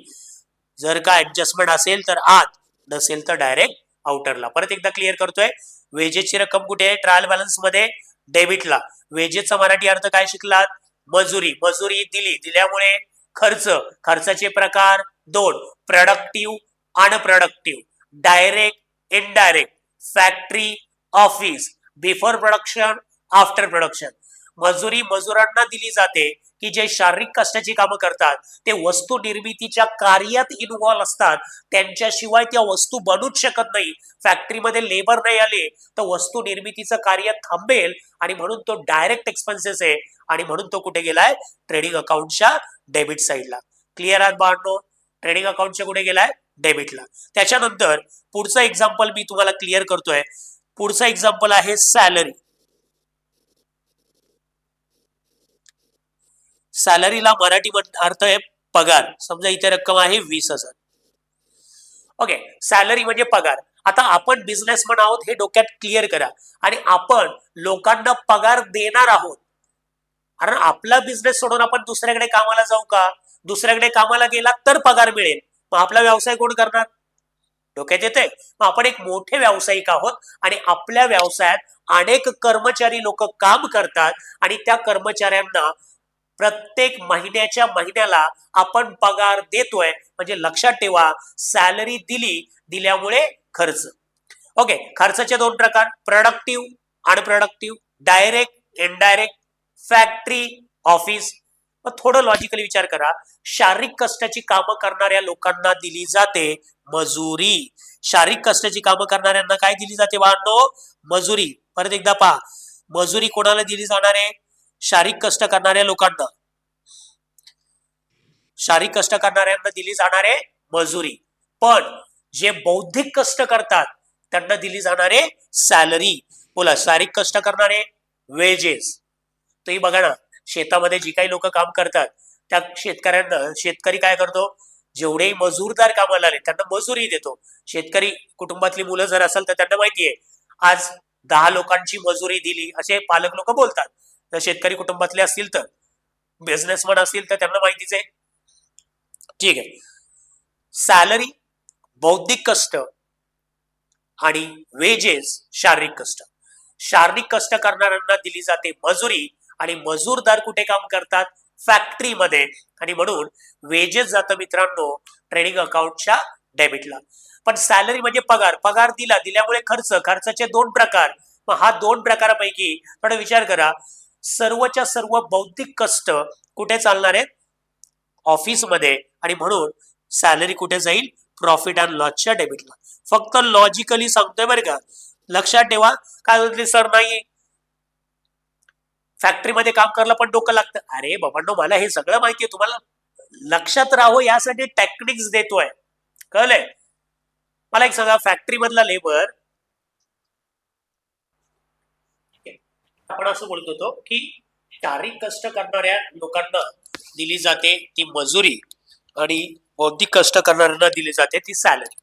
जर का ऍडजस्टमेंट असेल तर आत, नसेल तर डायरेक्ट आउटरला. परत एकदा क्लिअर करतोय. वेजेसची रक्कम कुठे आहे? ट्रायल बॅलन्स मध्ये डेबिटला. वेजेसचा मराठी अर्थ काय शिकलात? मजुरी, मजुरी दिली, दिल्यामुळे खर्च. खर्चाचे प्रकार दोन: productive, unproductive, direct, indirect, factory, office, before production, after production. मजुरी मजुरांना दिली जाते की जे शारीरिक कष्टाची कामं करतात, ते वस्तू निर्मितीच्या कार्यात इन्व्हॉल्व असतात. त्यांच्याशिवाय त्या वस्तू बनूच शकत नाही. फॅक्टरीमध्ये लेबर नाही आले तर वस्तू निर्मितीचं कार्य थांबेल. आणि म्हणून तो डायरेक्ट एक्सपेन्सेस आहे. आणि म्हणून तो कुठे गेलाय? ट्रेडिंग अकाउंटच्या डेबिट साईडला. क्लिअर आहात बाळांनो? ट्रेडिंग अकाउंटच्या कुठे गेलाय? डेबिटला. त्याच्यानंतर पुढचं एक्झाम्पल मी तुम्हाला क्लिअर करतोय. पुढचं एक्झाम्पल आहे सॅलरी. सॅलरीला मराठी अर्थ आहे पगार. समजा इथे रक्कम आहे 20,000. ओके. सॅलरी म्हणजे पगार. आता आपण बिझनेसमन आहोत हे डोक्यात क्लिअर करा. आणि आपण लोकांना पगार देणार आहोत. कारण आपला बिझनेस सोडून आपण दुसऱ्याकडे कामाला जाऊ का? दुसऱ्याकडे कामाला गेला तर पगार मिळेल. मग आपला व्यवसाय कोण करणार? डोक्यात येते? मग आपण एक मोठे व्यावसायिक आहोत आणि आपल्या व्यवसायात अनेक कर्मचारी लोक काम करतात. आणि त्या कर्मचाऱ्यांना प्रत्येक महिन्याच्या महिन्याला आपण पगार देतोय. म्हणजे लक्षात ठेवा, सॅलरी दिली, दिल्यामुळे खर्च. ओके. खर्चाचे दोन प्रकार: productive, unproductive, direct, indirect, factory, office. थोडं लॉजिकली विचार करा. शारीरिक कष्टाची कामं करणाऱ्या लोकांना दिली जाते मजुरी. शारीरिक कष्टाची कामं करणाऱ्यांना काय दिली जाते बाळांनो? मजुरी. परत एकदा पहा. मजुरी कोणाला दिली जाणार आहे? शारीरिक कष्ट करणाऱ्या लोकांना. शारीरिक कष्ट करणाऱ्यांना दिली जाणार आहे मजुरी. पण जे बौद्धिक कष्ट करतात त्यांना दिली जाणारे सॅलरी. बोला, शारीरिक कष्ट करणारे वेजेस. तुम्ही बघा ना, शेतामध्ये जी काही लोक काम करतात त्या शेतकऱ्यांना, शेतकरी काय करतो? जेवढे मजूरदार कामाला आले त्यांना मजुरी देतो. शेतकरी कुटुंबातली मुलं जर असेल तर त्यांना माहितीये आज 10 लोकांची मजुरी दिली, असे पालक लोक बोलतात. तर शेतकरी कुटुंबातले असतील तर, बिझनेसमन असतील तर त्यांना माहितीच आहे. ठीक आहे. सॅलरी बौद्धिक कष्ट आणि वेजेस शारीरिक कष्ट. शारीरिक कष्ट करणाऱ्यांना दिली जाते मजुरी. आणि मजूरदार कुठे काम करतात? फॅक्टरीमध्ये, आणि म्हणून वेजेस जातं मित्रांनो ट्रेडिंग अकाउंटच्या डेबिटला. पण सॅलरी म्हणजे पगार, पगार दिल्यामुळे खर्च, खर्चाचे दोन प्रकार. मग हा दोन प्रकारापैकी थोडा विचार करा, सर्वच्या सर्व बौद्धिक कष्ट कुठे चालणार आहेत? ऑफिसमध्ये, आणि म्हणून सॅलरी कुठे जाईल? प्रॉफिट अँड लॉसच्या डेबिटला. फक्त लॉजिकली सांगतोय बरं का, लक्षात ठेवा. काय होते सर, नाही फॅक्टरीमध्ये काम करायला पण डोकं लागतं. अरे बाबांनो, मला हे सगळं माहितीये, तुम्हाला लक्षात राहावं यासाठी टेक्निक्स देतोय, कळलंय? मला एक सांगा, फॅक्टरी मधला लेबर, आपण असं बोलत होतो की शारीरिक कष्ट करणाऱ्या लोकांना दिली जाते ती मजुरी, आणि बौद्धिक कष्ट करणाऱ्यांना दिली जाते ती सॅलरी.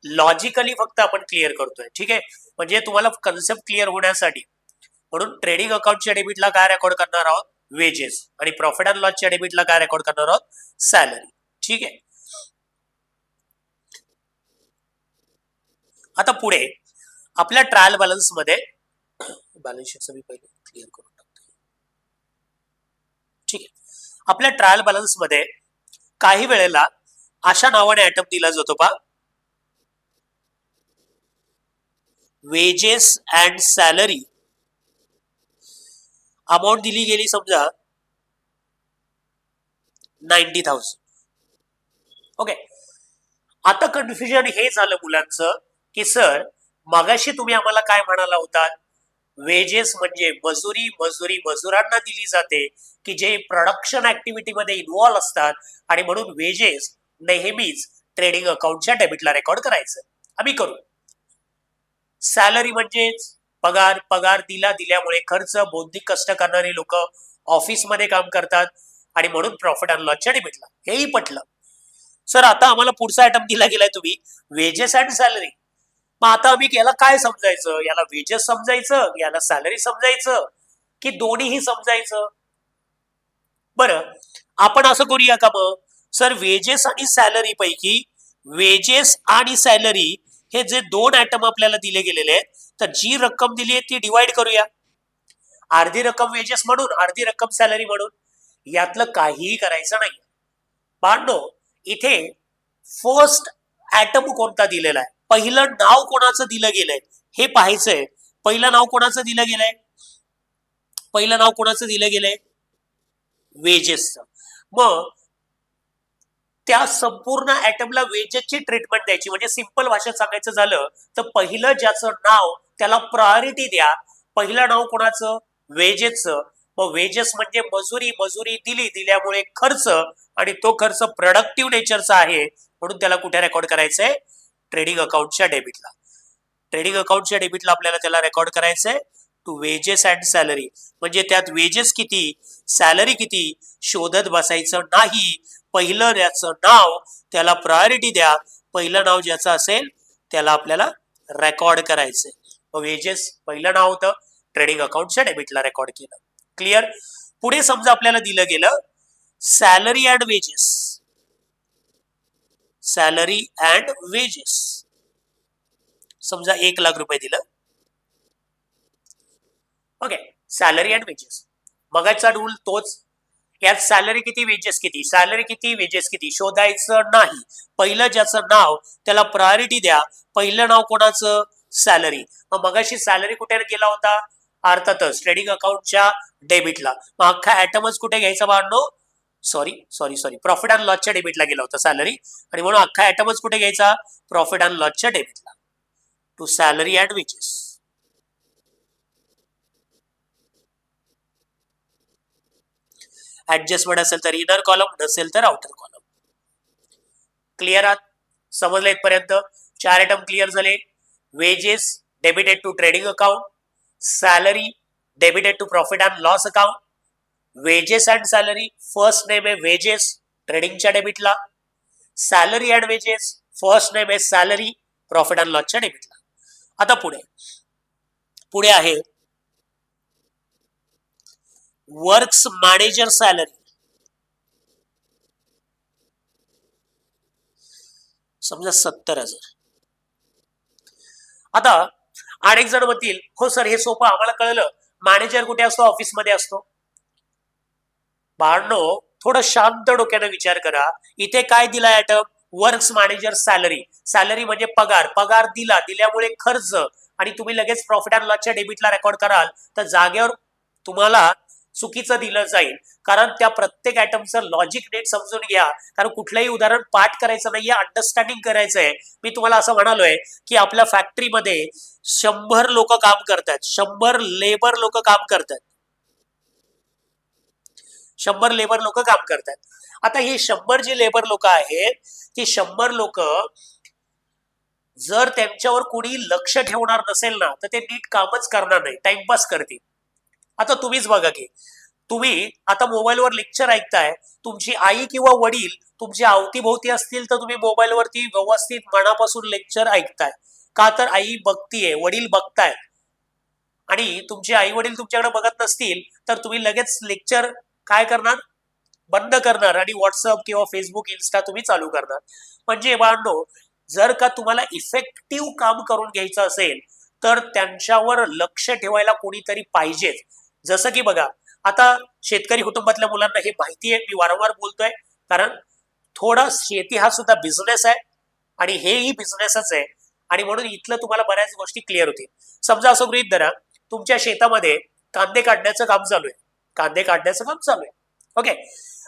लॉजिकली फक्त आपण क्लिअर करतोय, ठीक आहे? म्हणजे तुम्हाला कन्सेप्ट क्लिअर होण्यासाठी. म्हणून ट्रेडिंग अकाउंटच्या डेबिटला काय रेकॉर्ड करणार आहोत? वेजेस. आणि प्रॉफिट अँड लॉसच्या डेबिटला काय रेकॉर्ड करणार आहोत? सॅलरी. ठीक आहे. आता पुढे आपल्या ट्रायल बॅलन्स मध्ये, बॅलन्स शीटचं मी पहिले क्लिअर करून टाकतो. ठीक आहे. आपल्या ट्रायल बॅलन्स मध्ये काही वेळेला अशा नावाने आयटम दिला जातो पहा, वेजेस अँड सॅलरी. अमाऊंट दिली गेली समजा 90,000. ओके. आता कन्फ्युजन हे झालं मुलांचं की सर, मगाशी तुम्ही आम्हाला काय म्हणाला होता? वेजेस म्हणजे मजुरी, मजुरी मजुरांना दिली जाते की जे प्रोडक्शन ऍक्टिव्हिटी मध्ये इन्व्हॉल्व असतात, आणि म्हणून वेजेस नेहमीच ट्रेडिंग अकाउंटच्या डेबिटला रेकॉर्ड करायचं. आम्ही करू. सॅलरी म्हणजे पगार, पगार दिल्यामुळे खर्च, बौद्धिक कष्ट करणारी लोक ऑफिसमध्ये काम करतात, आणि म्हणून प्रॉफिट अँड लॉसच्या डेबिटला. हेही पटलं. सर, आता आम्हाला पुढचा आयटम दिला गेलाय तुम्ही, वेजेस अँड सॅलरी. मग आता आम्ही याला काय समजायचं? याला वेजेस समजायचं, याला सॅलरी समजायचं, की दोन्हीही समजायचं? बरं, आपण असं करूया का मग, सर वेजेस आणि सॅलरी पैकी वेजेस आणि सॅलरी हे जे दोन आयटम आपल्याला दिले गेलेले आहेत, तर जी रक्कम दिली आहे ती डिवाइड करूया. अर्धी रक्कम वेजेस म्हणून, अर्धी रक्कम सॅलरी म्हणून. यातलं काहीही करायचं नाही. पांडो, इथे फर्स्ट ऍटम कोणता दिलेला आहे, पहिलं नाव कोणाचं दिलं गेलंय हे पाहायचंय. पहिलं नाव कोणाचं दिलं गेलंय? पहिलं नाव कोणाचं दिलं गेलंय? वेजेसचं. मग त्या संपूर्ण ऍटमला वेजेसची ट्रीटमेंट द्यायची. म्हणजे सिंपल भाषेत सांगायचं झालं तर पहिलं ज्याचं नाव त्याला प्रायोरिटी द्या. पहिलं नाव कोणाचं? वेजेसचं. मग वेजेस म्हणजे मजुरी, मजुरी दिल्यामुळे खर्च, आणि तो खर्च प्रोडक्टिव्ह नेचरचा आहे, म्हणून त्याला कुठे रेकॉर्ड करायचंय? ट्रेडिंग अकाउंटच्या डेबिटला. ट्रेडिंग अकाउंटच्या डेबिटला आपल्याला त्याला रेकॉर्ड करायचंय टू वेजेस अँड सॅलरी. म्हणजे त्यात वेजेस किती, सॅलरी किती शोधत बसायचं नाही. पहिलं ज्याचं नाव त्याला प्रायोरिटी द्या. पहिलं नाव ज्याचं असेल त्याला आपल्याला रेकॉर्ड करायचंय. वेजेस पहिलं नाव होतं, ट्रेडिंग अकाउंटच्या डेबिटला रेकॉर्ड केलं. क्लिअर? पुढे समजा आपल्याला दिलं गेलं salary and wages. Salary and wages समजा 1,00,000 रुपये दिलं. ओके. सॅलरी अँड वेजेस, मगाचा रूल तोच. यात सॅलरी किती, वेजेस किती, सॅलरी किती, वेजेस किती शोधायचं नाही. पहिलं ज्याचं नाव त्याला प्रायोरिटी द्या. पहिलं नाव कोणाचं? सॅलरी. मग मगाशी सॅलरी कुठे गेला होता? अर्थातच ट्रेडिंग अकाउंटच्या डेबिटला. मग अख्खा ऍटमच कुठे घ्यायचा बाळांनो? सॉरी प्रॉफिट अँड लॉसच्या डेबिटला गेला होता सॅलरी, आणि म्हणून अख्खा ऍटमच कुठे घ्यायचा? प्रॉफिट अँड लॉसच्या डेबिटला, to salary and wages. Adjustment असेल तर इनर कॉलम, नसेल तर आउटर कॉलम. क्लिअर आहात? समजलं इथपर्यंत? 4 आयटम क्लिअर झाले. Wages debited to trading account, salary debited to profit and loss account, wages and salary first name आहे वेजेस ट्रेडिंगच्या डेबिटला, salary and wages first name आहे सॅलरी प्रॉफिट अँड लॉसच्या डेबिटला. आता पुढे आहे वर्क्स मॅनेजर सॅलरी. समजा 70,000. आता अनेक जण म्हणतील हो सर हे सोपं, आम्हाला कळलं, मॅनेजर कुठे असतो? ऑफिसमध्ये असतो. बाळांनो थोडं शांत डोक्याने विचार करा. इथे काय दिलाय item? Works manager salary. Salary म्हणजे पगार. पगार दिल्यामुळे खर्च, आणि तुम्ही लगेच प्रॉफिट अँड लॉसच्या डेबिटला रेकॉर्ड कराल तर जागेवर तुम्हाला चुकीचं दिलं जाईल. कारण त्या प्रत्येक आयटमचं लॉजिक नीट समजून घ्या. कारण कुठलंही उदाहरण पाठ करायचं नाहीये, अंडरस्टँडिंग करायचंय. मी तुम्हाला असं म्हणालोय की आपल्या फॅक्टरीमध्ये 100 लोक काम करतात, 100 लेबर लोक काम करतात, 100 लेबर लोक काम करतात. आता ही 100 जी लेबर लोक आहेत, ती 100 लोक जर त्यांच्यावर कोणी लक्ष ठेवणार नसेल ना, तर ते नीट कामच करणार नाही, टाइमपास करतील. आता तुम्हीच बघा की तुम्ही आता मोबाईलवर लेक्चर ऐकताय, तुमची आई किंवा वडील तुमच्या अवतीभोवती असतील तर तुम्ही मोबाईलवरती व्यवस्थित मनापासून लेक्चर ऐकताय. का तर आई बघतीये, वडील बघताय. आणि तुमचे आई वडील तुमच्याकडे बघत नसतील तर तुम्ही लगेच लेक्चर काय करणार? बंद करणार आणि व्हॉट्सअप किंवा फेसबुक, इन्स्टा तुम्ही चालू करणार. म्हणजे बाळांनो, जर का तुम्हाला इफेक्टिव्ह काम करून घ्यायचं असेल तर त्यांच्यावर लक्ष ठेवायला कोणीतरी पाहिजेच. जसं की बघा, आता शेतकरी कुटुंबातल्या मुलांना हे माहिती आहे, मी वारंवार बोलतोय, कारण थोडा शेती हा सुद्धा बिझनेस आहे आणि हेही बिझनेसच आहे, आणि म्हणून इथलं तुम्हाला बऱ्याच गोष्टी क्लिअर होतील. समजा असं गृहीत धरा, तुमच्या शेतामध्ये कांदे काढण्याचं काम चालू आहे, कांदे काढण्याचं काम चालू आहे, ओके.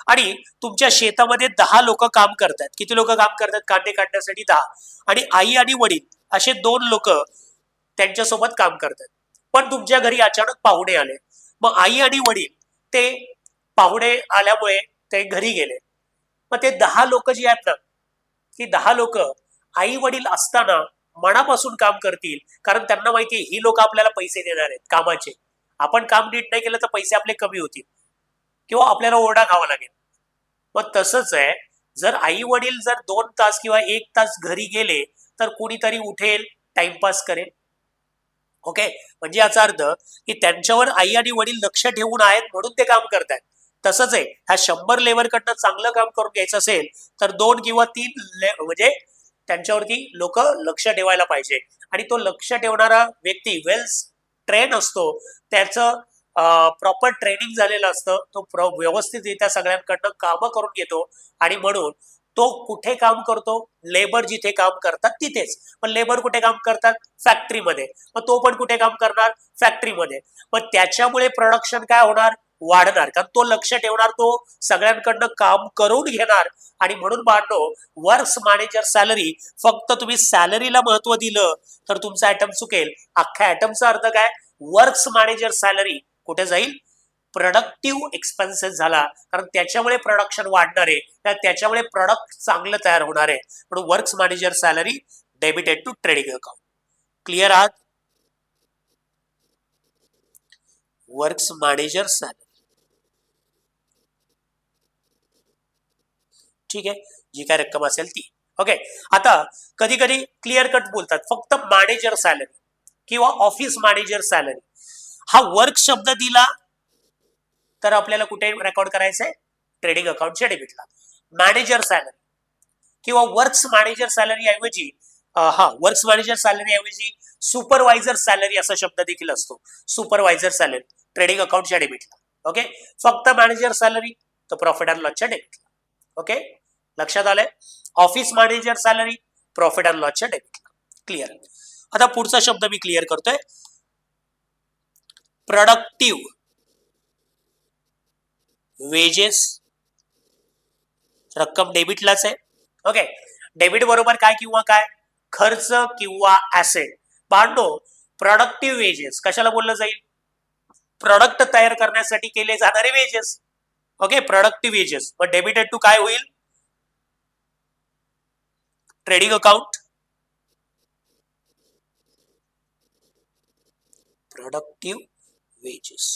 आणि तुमच्या शेतामध्ये 10 लोक काम करतात. किती लोक काम करतात कांदे काढण्यासाठी? 10. आणि आई आणि वडील असे 2 लोक त्यांच्यासोबत काम करतात. पण तुमच्या घरी अचानक पाहुणे आले. मग आई आणि वडील ते पाहुणे आल्यामुळे ते घरी गेले. मग ते 10 लोक जी आहेत ना, ती 10 लोक आई वडील असताना मनापासून काम करतील, कारण त्यांना माहिती ही लोक आपल्याला पैसे देणार आहेत कामाचे. आपण काम नीट नाही केलं तर पैसे आपले कमी होतील किंवा आपल्याला ओरडा खावा लागेल. मग तसंच आहे, जर आई वडील जर 2 तास किंवा 1 तास घरी गेले तर कोणीतरी उठेल, टाइमपास करेल, ओके. म्हणजे याचा अर्थ की त्यांच्यावर आई आणि वडील लक्ष ठेवून आहेत म्हणून ते काम करतात. तसंच आहे, ह्या 100 लेबरकडनं चांगलं काम करून घ्यायचं असेल तर 2 किंवा 3 म्हणजे त्यांच्यावरती लोक लक्ष ठेवायला पाहिजे. आणि तो लक्ष ठेवणारा व्यक्ती वेल ट्रेन असतो, त्याचं प्रॉपर ट्रेनिंग झालेलं असतं, तो व्यवस्थितरित्या सगळ्यांकडनं कामं करून घेतो. आणि म्हणून तो कुठे काम करतो? लेबर जिथे काम करतात तिथेच. पण लेबर कुठे काम करतात? फॅक्टरीमध्ये. मग तो पण कुठे काम करणार? फॅक्टरीमध्ये. मग त्याच्यामुळे प्रोडक्शन काय होणार? वाढणार, कारण तो लक्ष ठेवणार, तो सगळ्यांकडनं काम करून घेणार. आणि म्हणून बाळांनो, वर्क्स मॅनेजर सॅलरी, फक्त तुम्ही सॅलरीला महत्व दिलं तर तुमचा आयटम चुकेल. अख्ख्या आयटमचा अर्थ काय? वर्क्स मॅनेजर सॅलरी कुठे जाईल? प्रोडक्टिव्ह एक्सपेन्सेस झाला, कारण त्याच्यामुळे प्रोडक्शन वाढणार आहे, त्याच्यामुळे प्रोडक्ट चांगलं तयार होणार आहे. म्हणून works manager salary debited to trading account. Clear आहात? वर्क्स मॅनेजर सॅलरी, ठीक आहे, जी काय रक्कम असेल ती, ओके. आता कधी कधी क्लिअर कट बोलतात फक्त मॅनेजर सॅलरी किंवा ऑफिस मॅनेजर सॅलरी. हा वर्क शब्द दिला तर आपल्याला कुठे रेकॉर्ड करायचंय? ट्रेडिंग अकाउंटच्या डेबिटला. मॅनेजर सॅलरी किंवा वर्क्स मॅनेजर सॅलरी ऐवजी वर्क्स मॅनेजर सॅलरी ऐवजी सुपरवायझर सॅलरी असा शब्द देखील असतो. सुपरवायझर सॅलरी ट्रेडिंग अकाउंटच्या डेबिटला, ओके. फक्त मॅनेजर सॅलरी तर प्रॉफिट अँड लॉसच्या डेबिटला, ओके. लक्षात आलंय? Office manager salary profit and लॉसच्या डेबिटला. क्लिअर? आता पुढचा शब्द मी क्लिअर करतोय, प्रोडक्टिव्ह वेजेस. रक्कम डेबिटलाच आहे, ओके. डेबिट बरोबर काय किंवा काय? खर्च किंवा ऍसेट. बाळांनो, प्रोडक्टिव्ह वेजेस कशाला बोललं जाईल? प्रोडक्ट तयार करण्यासाठी केले जाणारे वेजेस, ओके. Productive wages. मग डेबिटेड टू काय होईल? Trading account. Productive wages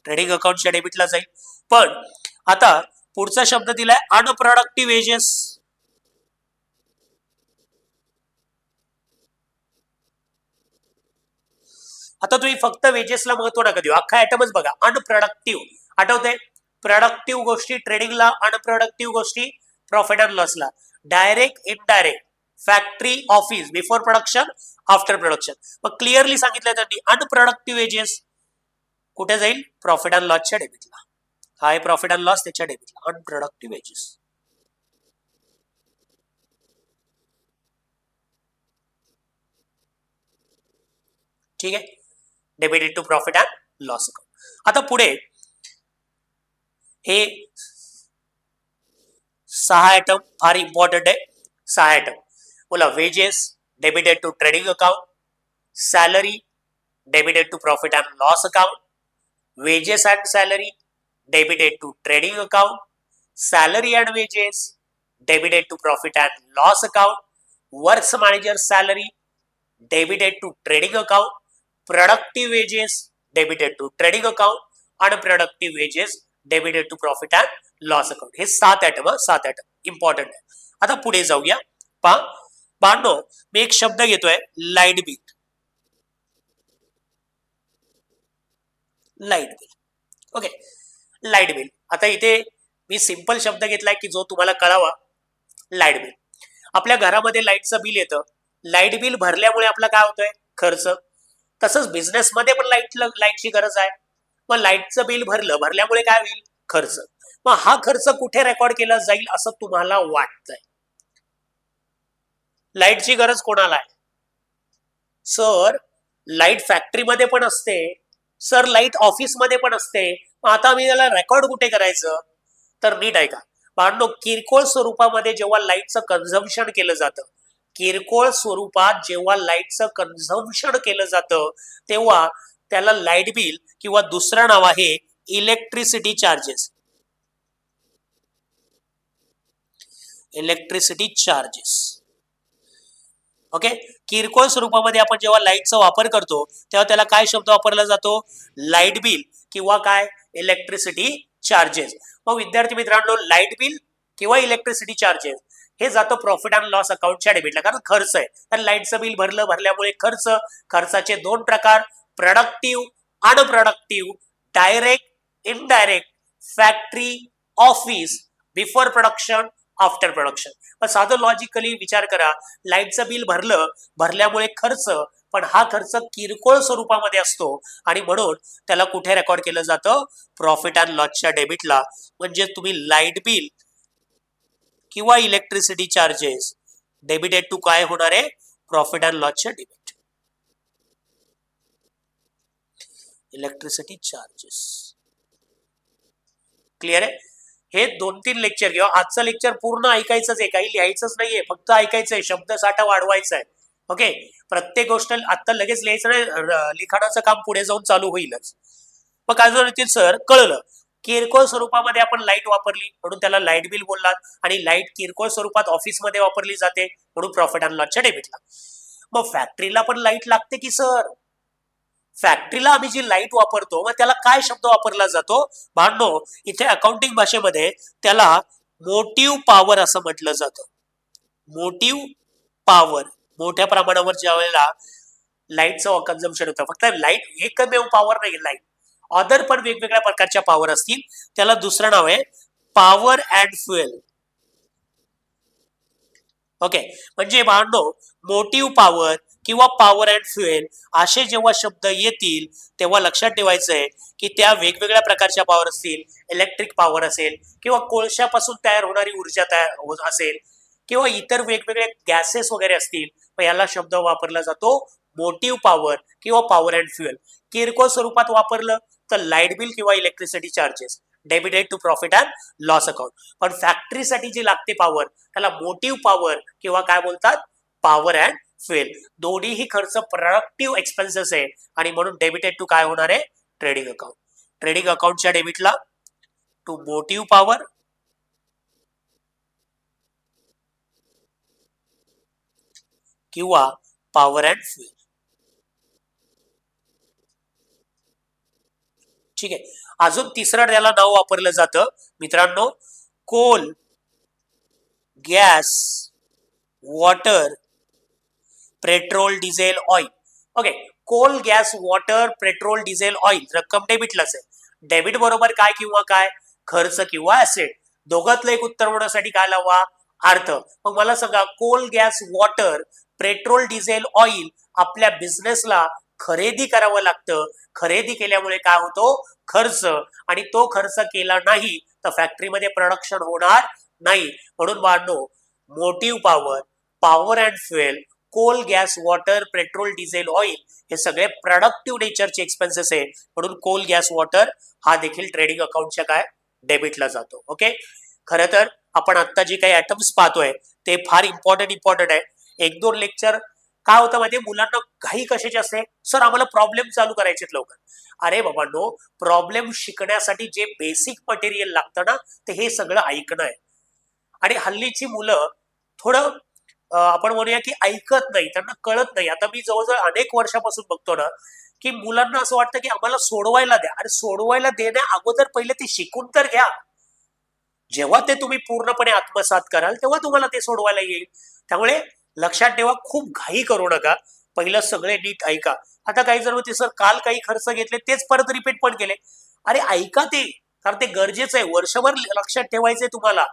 trading अकाउंटच्या डेबिटला जाईल. पण आता पुढचा शब्द दिलाय अनप्रोडक्टिव्ह वेजेस. आता तुम्ही फक्त वेजेसला महत्व नका देऊ, अख्खा आयटमच बघा. अनप्रोडक्टिव्ह आठवतंय? प्रोडक्टिव्ह गोष्टी ट्रेडिंगला, अनप्रोडक्टिव्ह गोष्टी प्रॉफिट अँड लॉसला. Direct, indirect, factory, office, before production, after production. मग क्लिअरली सांगितलं त्यांनी, अनप्रोडक्टिव्ह वेजेस कुठे जाईल? प्रॉफिट अँड लॉसच्या डेबिटला. हाय प्रॉफिट अँड लॉस त्याच्या डेबिटला. Unproductive wages. ठीक आहे, debited to profit and loss account. आता पुढे हे 6 आयटम फार इम्पॉर्टंट आहे. 6 आयटम बोला. Wages debited to trading account, salary debited to profit and loss account, wages and salary debited to trading account, salary and wages debited to profit and loss account, works manager salary debited to trading account, productive wages debited to trading account, unproductive wages debited to profit and loss account. हे 7 item 7 item important आहे. आता पुढे जाऊया. बांधो मी एक शब्द घेतोय light bill. Light bill. Okay, light bill. आता इथे मी सिंपल शब्द घेतलाय की जो तुम्हाला कळावा. Light bill. आपल्या घरामध्ये लाईटचं बिल येतं. लाईट बिल भरल्यामुळे आपला काय होतोय? खर्च. तसंच बिझनेसमध्ये पण लाईटची गरज आहे. मग लाईटचं बिल भरल्यामुळे काय होईल? खर्च. मग हा खर्च कुठे रेकॉर्ड केला जाईल असं तुम्हाला वाटतंय? लाईटची गरज कोणाला आहे? सर लाईट फॅक्टरीमध्ये पण असते, सर लाईट ऑफिसमध्ये पण असते. आता मी त्याला रेकॉर्ड कुठे करायचं? तर नीट ऐका बाळांनो, किरकोळ स्वरूपामध्ये जेव्हा लाईटचं कन्झम्पशन केलं जातं, किरकोळ स्वरूपात जेव्हा लाईटचं कन्झम्पशन केलं जातं तेव्हा त्याला लाईट बिल किंवा दुसरं नाव आहे electricity charges. Electricity charges. Okay, किरकोळ स्वरूपामध्ये आपण जेव्हा लाईटचा वापर करतो तेव्हा त्याला काय शब्द वापरला जातो? लाईट बिल किंवा काय? Electricity charges. मग विद्यार्थी मित्रांनो, लाईट बिल किंवा इलेक्ट्रिसिटी चार्जेस हे जातं प्रॉफिट अँड लॉस अकाउंटच्या डेबिटला, कारण खर्च आहे. तर लाईटचं बिल भरल्यामुळे खर्च. खर्चाचे 2 प्रकार, productive, unproductive, direct, indirect, factory, office, before production, after production. पण साधं लॉजिकली विचार करा, लाईटचं बिल भरल्यामुळे खर्च, पण हा खर्च किरकोळ स्वरूपामध्ये असतो आणि म्हणून त्याला कुठे रेकॉर्ड केलं जातं? प्रॉफिट अँड लॉसच्या डेबिटला. म्हणजे तुम्ही लाईट बिल किंवा इलेक्ट्रिसिटी चार्जेस डेबिटेड टू काय होणार आहे? प्रॉफिट अँड लॉसच्या डेबिट. Electricity charges. क्लिअर आहे? हे 2-3 लेक्चर किंवा आजचं लेक्चर पूर्ण ऐकायचंच आहे, काही लिहायचंच नाहीये, फक्त ऐकायचंय, शब्दसाठा वाढवायचा आहे. ओके, प्रत्येक गोष्ट आता लगेच लिहायचं नाही, लिखाणाचं काम पुढे जाऊन चालू होईलच. मग काय झालं सर? कळलं, किरकोळ स्वरूपामध्ये आपण लाईट वापरली म्हणून त्याला लाईट बिल बोललात, आणि लाईट किरकोळ स्वरूपात ऑफिसमध्ये वापरली जाते म्हणून प्रॉफिट अँड लॉसच्या डेबिटला. मग फॅक्टरीला पण लाईट लागते की सर? फॅक्टरीला आम्ही जी लाईट वापरतो मग त्याला काय शब्द वापरला जातो? भांडो इथे अकाउंटिंग भाषेमध्ये त्याला मोटिव्ह पॉवर असं म्हटलं जातं. Motive power. मोठ्या प्रमाणावर ज्या वेळेला लाईटचं कन्झम्पशन होतं, फक्त लाईट एकमेव पॉवर नाही, लाईट अदर पण वेगवेगळ्या प्रकारच्या पॉवर असतील, त्याला दुसरं नाव आहे पॉवर अँड फ्युएल. ओके, म्हणजे भांडो मोटिव्ह पॉवर किंवा पॉवर अँड फ्युएल असे जेव्हा शब्द येतील तेव्हा लक्षात ठेवायचं आहे की त्या वेगवेगळ्या प्रकारच्या पॉवर असतील, इलेक्ट्रिक पॉवर असेल किंवा कोळशापासून तयार होणारी ऊर्जा तयार असेल किंवा इतर वेगवेगळे गॅसेस वगैरे असतील, मग याला शब्द वापरला जातो मोटिव्ह पॉवर किंवा पॉवर अँड फ्युएल. किरकोळ स्वरूपात वापरलं तर लाईट बिल किंवा electricity charges debited to profit and loss account. पण फॅक्टरीसाठी जी लागते पॉवर त्याला मोटिव्ह पॉवर किंवा काय बोलतात? Power and fuel. दोन्हीही खर्च प्रोडक्टिव्ह एक्सपेन्सेस आहे आणि म्हणून डेबिटेड टू काय होणार आहे? Trading account. ट्रेडिंग अकाउंटच्या डेबिटला टू मोटिव्ह पॉवर किंवा पॉवर अँड फ्युएल. ठीक आहे. अजून तिसरं त्याला नाव वापरलं जातं मित्रांनो, coal, gas, water, petrol, diesel, oil. Okay, coal, gas, water, petrol, diesel, oil रक्कम डेबिटलाच आहे. डेबिट बरोबर काय किंवा काय? खर्च किंवा ऍसेट. दोघातलं एक उत्तर होण्यासाठी काय लावा? अर्थ. मग मला सांगा, coal, gas, water, petrol, diesel, oil आपल्या बिझनेसला खरेदी करावं लागतं. खरेदी केल्यामुळे काय होतो? खर्च, आणि तो खर्च केला नाही तर फॅक्टरीमध्ये प्रोडक्शन होणार नाही. म्हणून बाळांनो, motive power, power and fuel, coal, gas, water, petrol, diesel, oil हे सगळे प्रोडक्टिव्ह नेचरचे एक्सपेन्सेस आहे. म्हणून कोल, गॅस, वॉटर हा देखील ट्रेडिंग अकाउंटच्या काय डेबिटला जातो. ओके, खरं तर आपण आता जे काही आयटम्स पाहतोय ते फार इम्पॉर्टंट आहे. एक दोन लेक्चर काय होतं माहितीये, मुलांना घाई कशाची असते, सर आम्हाला प्रॉब्लेम चालू करायचे लवकर. अरे बाबांनो, प्रॉब्लेम शिकण्यासाठी जे बेसिक मटेरियल लागतं ना, ते हे सगळं ऐकणं आहे. आणि हल्लीची मुलं थोडं आपण म्हणूया की ऐकत नाही, त्यांना कळत नाही. आता मी जवळजवळ अनेक वर्षापासून बघतो ना की मुलांना असं वाटतं की आम्हाला सोडवायला द्या. अरे सोडवायला देण्या अगोदर पहिले ते शिकून तर घ्या. जेव्हा ते तुम्ही पूर्णपणे आत्मसात कराल तेव्हा तुम्हाला ते सोडवायला येईल. त्यामुळे लक्षात ठेवा, खूप घाई करू नका, पहिलं सगळे नीट ऐका. आता काही जण होते, सर काल काही खर्च घेतले तेच परत रिपीट पण केले. अरे ऐका ते, कारण ते गरजेचं आहे. वर्षभर लक्षात ठेवायचंय तुम्हाला,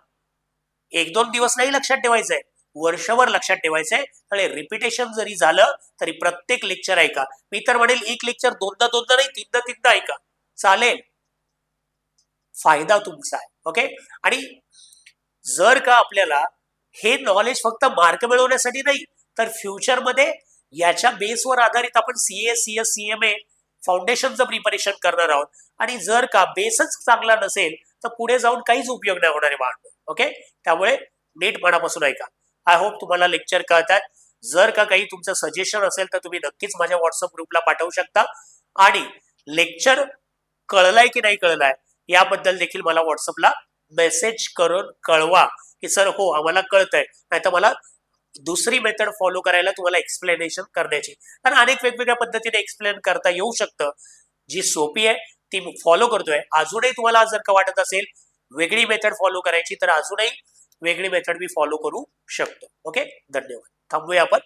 एक दोन दिवस नाही लक्षात ठेवायचंय, वर्षभर लक्षात ठेवायचंय. त्यामुळे रिपिटेशन जरी झालं तरी प्रत्येक लेक्चर ऐका. मी तर म्हणेल एक लेक्चर दोनदा नाही, तीनदा ऐका, चालेल, फायदा तुमचा आहे. ओके, आणि जर का आपल्याला हे नॉलेज फक्त मार्क मिळवण्यासाठी नाही तर फ्युचरमध्ये याच्या बेसवर आधारित आपण सीए, सीएस, सीएमए फाउंडेशनचं प्रिपरेशन करणार आहोत. आणि जर का बेसच चांगला नसेल तर पुढे जाऊन काहीच उपयोग नाही होणार आहे बाळांनो. ओके, त्यामुळे नीट मनापासून ऐका. आय होप तुम्हाला लेक्चर कळतात. जर का काही तुमचं सजेशन असेल तर तुम्ही नक्कीच माझ्या व्हॉट्सअप ग्रुपला पाठवू शकता. आणि लेक्चर कळलाय की नाही कळलाय याबद्दल देखील मला व्हॉट्सअपला मेसेज करून कळवा की सर हो आम्हाला कळतंय, नाही तर मला दुसरी मेथड फॉलो करायला तुम्हाला एक्सप्लेनेशन करण्याची. कारण अनेक वेगवेगळ्या पद्धतीने एक्सप्लेन करता येऊ शकतं. जी सोपी आहे ती फॉलो करतोय. अजूनही तुम्हाला जर का वाटत असेल वेगळी मेथड फॉलो करायची तर अजूनही वेगळी मेथड मी फॉलो करू शकतो. ओके, धन्यवाद. थांबूया आपण.